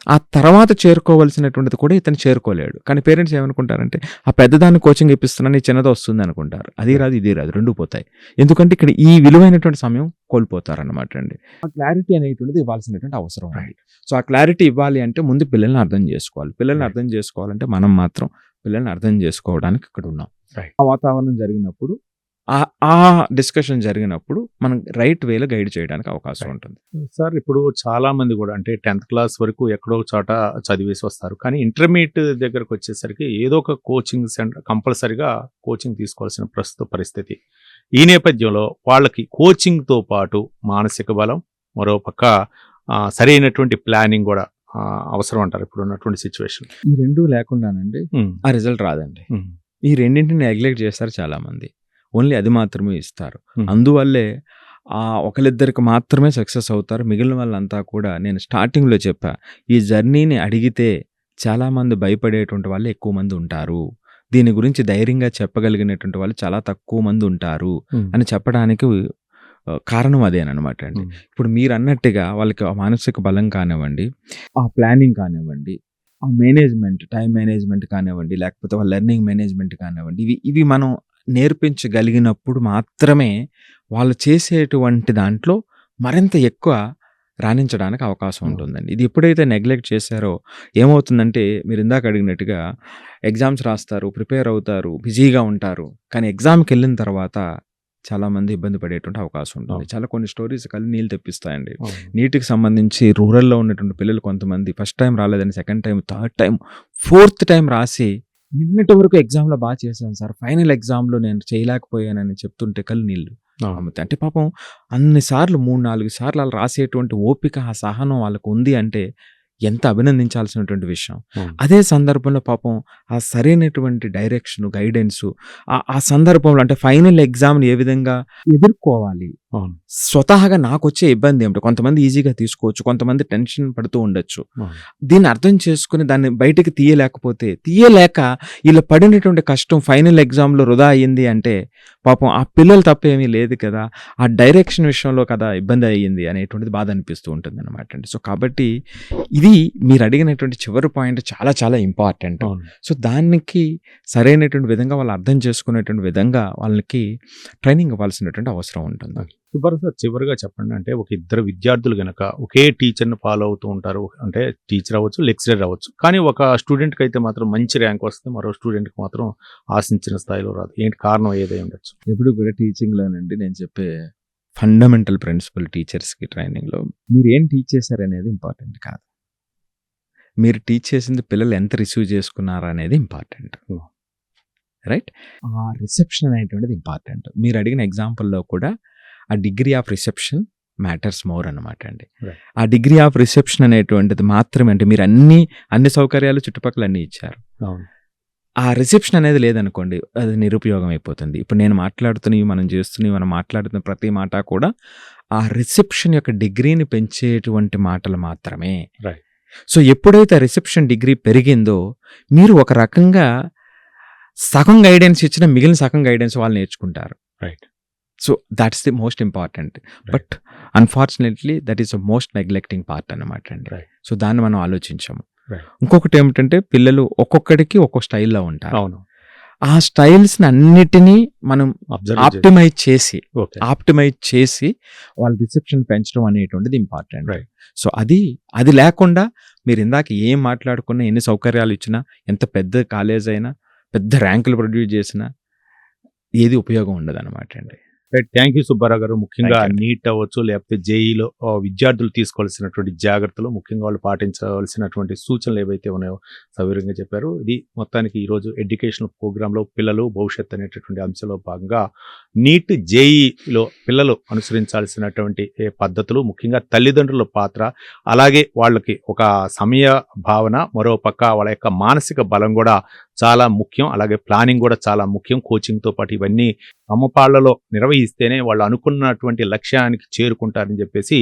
ఆ తర్వాత చేరుకోవాల్సినటువంటిది కూడా ఇతను చేరుకోలేడు. కానీ పేరెంట్స్ ఏమనుకుంటారంటే ఆ పెద్దదాన్ని కోచింగ్ ఇప్పిస్తున్నాను, ఈ చిన్నది వస్తుంది అనుకుంటారు. అది రాదు ఇది రాదు, రెండు పోతాయి. ఎందుకంటే ఇక్కడ ఈ విలువైనటువంటి సమయం కోల్పోతారన్నమాట అండి. ఆ క్లారిటీ అనేటువంటిది ఇవ్వాల్సినటువంటి అవసరం ఉంది. సో ఆ క్లారిటీ ఇవ్వాలి అంటే ముందు పిల్లల్ని అర్థం చేసుకోవాలి. పిల్లల్ని అర్థం చేసుకోవాలంటే మనం మాత్రం పిల్లల్ని అర్థం చేసుకోవడానికి ఇక్కడ ఉన్నాం. ఆ వాతావరణం జరిగినప్పుడు, ఆ డిస్కషన్ జరిగినప్పుడు మనం రైట్ వేలో గైడ్ చేయడానికి అవకాశం ఉంటుంది. సార్ ఇప్పుడు చాలా మంది కూడా అంటే 10th క్లాస్ వరకు ఎక్కడో ఒక చోట చదివేసి వస్తారు, కానీ ఇంటర్మీడియట్ దగ్గరకు వచ్చేసరికి ఏదో ఒక కోచింగ్ సెంటర్ కంపల్సరిగా కోచింగ్ తీసుకోవాల్సిన ప్రస్తుత పరిస్థితి. ఈ నేపథ్యంలో వాళ్ళకి కోచింగ్తో పాటు మానసిక బలం, మరో పక్క సరైనటువంటి ప్లానింగ్ కూడా అవసరం అంటారు ఇప్పుడు ఉన్నటువంటి సిచ్యువేషన్. ఈ రెండు లేకుండానండి ఆ రిజల్ట్ రాదండి. ఈ రెండింటిని నెగ్లెక్ట్ చేస్తారు చాలా మంది. ఓన్లీ అది మాత్రమే ఇస్తారు. అందువల్లే ఒకరిద్దరికి మాత్రమే సక్సెస్ అవుతారు. మిగిలిన వాళ్ళంతా కూడా, నేను స్టార్టింగ్లో చెప్పా, ఈ జర్నీని అడిగితే చాలామంది భయపడేటువంటి వాళ్ళు ఎక్కువ మంది ఉంటారు, దీని గురించి ధైర్యంగా చెప్పగలిగినటువంటి వాళ్ళు చాలా తక్కువ మంది ఉంటారు అని చెప్పడానికి కారణం అదేనమాట అండి. ఇప్పుడు మీరు అన్నట్టుగా వాళ్ళకి మానసిక బలం కానివ్వండి, ఆ ప్లానింగ్ కానివ్వండి, ఆ మేనేజ్మెంట్, టైం మేనేజ్మెంట్ కానివ్వండి, లేకపోతే వాళ్ళ లెర్నింగ్ మేనేజ్మెంట్ కానివ్వండి, ఇవి మనం నేర్పించగలిగినప్పుడు మాత్రమే వాళ్ళు చేసేటువంటి దాంట్లో మరింత ఎక్కువ రాణించడానికి అవకాశం ఉంటుందండి. ఇది ఎప్పుడైతే నెగ్లెక్ట్ చేశారో ఏమవుతుందంటే, మీరు ఇందాక అడిగినట్టుగా ఎగ్జామ్స్ రాస్తారు, ప్రిపేర్ అవుతారు, బిజీగా ఉంటారు, కానీ ఎగ్జామ్కి వెళ్ళిన తర్వాత చాలామంది ఇబ్బంది పడేటువంటి అవకాశం ఉంటుంది. చాలా కొన్ని స్టోరీస్ కళ్ళు నీళ్ళు తెప్పిస్తాయండి. నీటికి సంబంధించి రూరల్లో ఉన్నటువంటి పిల్లలు కొంతమంది ఫస్ట్ టైం రాలేదని second time, third time, fourth time రాసి నిన్నటి వరకు ఎగ్జామ్లో బాగా చేశాను సార్, ఫైనల్ ఎగ్జామ్లో నేను చేయలేకపోయానని చెప్తుంటే కళ్ళు నీళ్ళు అమ్ముతాయి. అంటే పాపం అన్నిసార్లు 3-4 సార్లు వాళ్ళు రాసేటువంటి ఓపిక, ఆ సహనం వాళ్ళకు ఉంది అంటే ఎంత అభినందించాల్సినటువంటి విషయం. అదే సందర్భంలో పాపం ఆ సరైనటువంటి డైరెక్షన్, గైడెన్స్, ఆ సందర్భంలో అంటే ఫైనల్ ఎగ్జామ్ని ఏ విధంగా ఎదుర్కోవాలి, స్వతహాగా నాకు వచ్చే ఇబ్బంది ఏమిటో కొంతమంది ఈజీగా తీసుకోవచ్చు, కొంతమంది టెన్షన్ పడుతూ ఉండొచ్చు. దీన్ని అర్థం చేసుకుని దాన్ని బయటకు తీయలేక ఇలా పడినటువంటి కష్టం ఫైనల్ ఎగ్జామ్లో వృధా అయ్యింది అంటే పాపం ఆ పిల్లలు తప్పేమీ లేదు కదా, ఆ డైరెక్షన్ విషయంలో కదా ఇబ్బంది అయ్యింది అనేటువంటిది బాధ అనిపిస్తూ ఉంటుంది అనమాట అండి. సో కాబట్టి ఇది మీరు అడిగినటువంటి చివరి పాయింట్ చాలా చాలా ఇంపార్టెంట్. సో దానికి సరైనటువంటి విధంగా వాళ్ళు అర్థం చేసుకునేటువంటి విధంగా వాళ్ళకి ట్రైనింగ్ ఇవ్వాల్సినటువంటి అవసరం ఉంటుంది. సుబ్బారావు సార్, చివరిగా చెప్పండి, అంటే ఒక ఇద్దరు విద్యార్థులు గనక ఒకే టీచర్ని ఫాలో అవుతూ ఉంటారు, అంటే టీచర్ అవ్వచ్చు, లెక్చరర్ అవ్వచ్చు, కానీ ఒక స్టూడెంట్కి అయితే మాత్రం మంచి ర్యాంక్ వస్తుంది, మరో స్టూడెంట్కి మాత్రం ఆశించిన స్థాయిలో రాదు, ఏంటి కారణం ఏదై ఉండొచ్చు? ఎప్పుడు కూడా టీచింగ్లోనండి నేను చెప్పే ఫండమెంటల్ ప్రిన్సిపల్ టీచర్స్కి ట్రైనింగ్లో, మీరు ఏం టీచ్ చేశారు అనేది ఇంపార్టెంట్ కాదు, మీరు టీచ్ చేసింది పిల్లలు ఎంత రిసీవ్ చేసుకున్నారు అనేది ఇంపార్టెంట్, రైట్? ఆ రిసెప్షన్ అనేటువంటిది ఇంపార్టెంట్. మీరు అడిగిన ఎగ్జాంపుల్లో కూడా ఆ degree of reception matters more అనమాట అండి. ఆ డిగ్రీ ఆఫ్ రిసెప్షన్ అనేటువంటిది మాత్రమే, అంటే మీరు అన్ని సౌకర్యాలు చుట్టుపక్కల అన్నీ ఇచ్చారు, ఆ రిసెప్షన్ అనేది లేదనుకోండి అది నిరుపయోగం అయిపోతుంది. ఇప్పుడు నేను మాట్లాడుతున్నవి, మనం మాట్లాడుతున్న ప్రతి మాట కూడా ఆ రిసెప్షన్ యొక్క డిగ్రీని పెంచేటువంటి మాటలు మాత్రమే. సో ఎప్పుడైతే రిసెప్షన్ డిగ్రీ పెరిగిందో మీరు ఒక రకంగా సగం గైడెన్స్ ఇచ్చిన మిగిలిన సగం గైడెన్స్ వాళ్ళు నేర్చుకుంటారు, right? So that's the most important, but unfortunately that is the most neglecting part అనమాట అండి. సో దాన్ని మనం ఆలోచించాము. ఇంకొకటి ఏమిటంటే పిల్లలు ఒక్కొక్కడికి ఒక్కొక్క స్టైల్లో ఉంటారు. ఆ స్టైల్స్ని అన్నిటినీ మనం అబ్జర్వ్ ఆప్టిమైజ్ చేసి వాళ్ళ రిసెప్షన్ పెంచడం అనేటువంటిది ఇంపార్టెంట్. Right. సో అది లేకుండా మీరు ఇందాక ఏం మాట్లాడుకున్నా, ఎన్ని సౌకర్యాలు ఇచ్చినా, ఎంత పెద్ద కాలేజ్ అయినా, పెద్ద ర్యాంకులు ప్రొడ్యూస్ చేసినా ఏది ఉపయోగం ఉండదు అనమాట అండి. థ్యాంక్ యూ సుబ్బారావు గారు. ముఖ్యంగా Thank you. నీట్ అవ్వచ్చు, లేకపోతే జేఈలో విద్యార్థులు తీసుకోవాల్సినటువంటి జాగ్రత్తలు, ముఖ్యంగా వాళ్ళు పాటించవలసినటువంటి సూచనలు ఏవైతే ఉన్నాయో సవివరంగా చెప్పారు. ఇది మొత్తానికి ఈరోజు ఎడ్యుకేషనల్ ప్రోగ్రాంలో పిల్లలు భవిష్యత్ అనేటటువంటి అంశంలో భాగంగా నీట్ జేఈలో పిల్లలు అనుసరించాల్సినటువంటి పద్ధతులు, ముఖ్యంగా తల్లిదండ్రుల పాత్ర, అలాగే వాళ్ళకి ఒక సమయ భావన, మరో పక్క వాళ్ళ యొక్క మానసిక బలం కూడా చాలా ముఖ్యం. అలాగే ప్లానింగ్ కూడా చాలా ముఖ్యం. కోచింగ్తో పాటు ఇవన్నీ సమపాళ్లలో నిర్వహిస్తేనే వాళ్ళు అనుకున్నటువంటి లక్ష్యానికి చేరుకుంటారని చెప్పేసి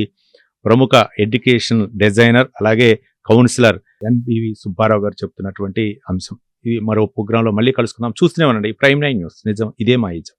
ప్రముఖ ఎడ్యుకేషన్ డిజైనర్ అలాగే కౌన్సిలర్ ఎన్బివి సుబ్బారావు గారు చెప్తున్నటువంటి అంశం. ఇది మరో ప్రోగ్రాంలో మళ్ళీ కలుసుకుందాం. చూస్తూనే ఉండండి ప్రైమ్ 9 న్యూస్. నిజం ఇదే మా ఇజం.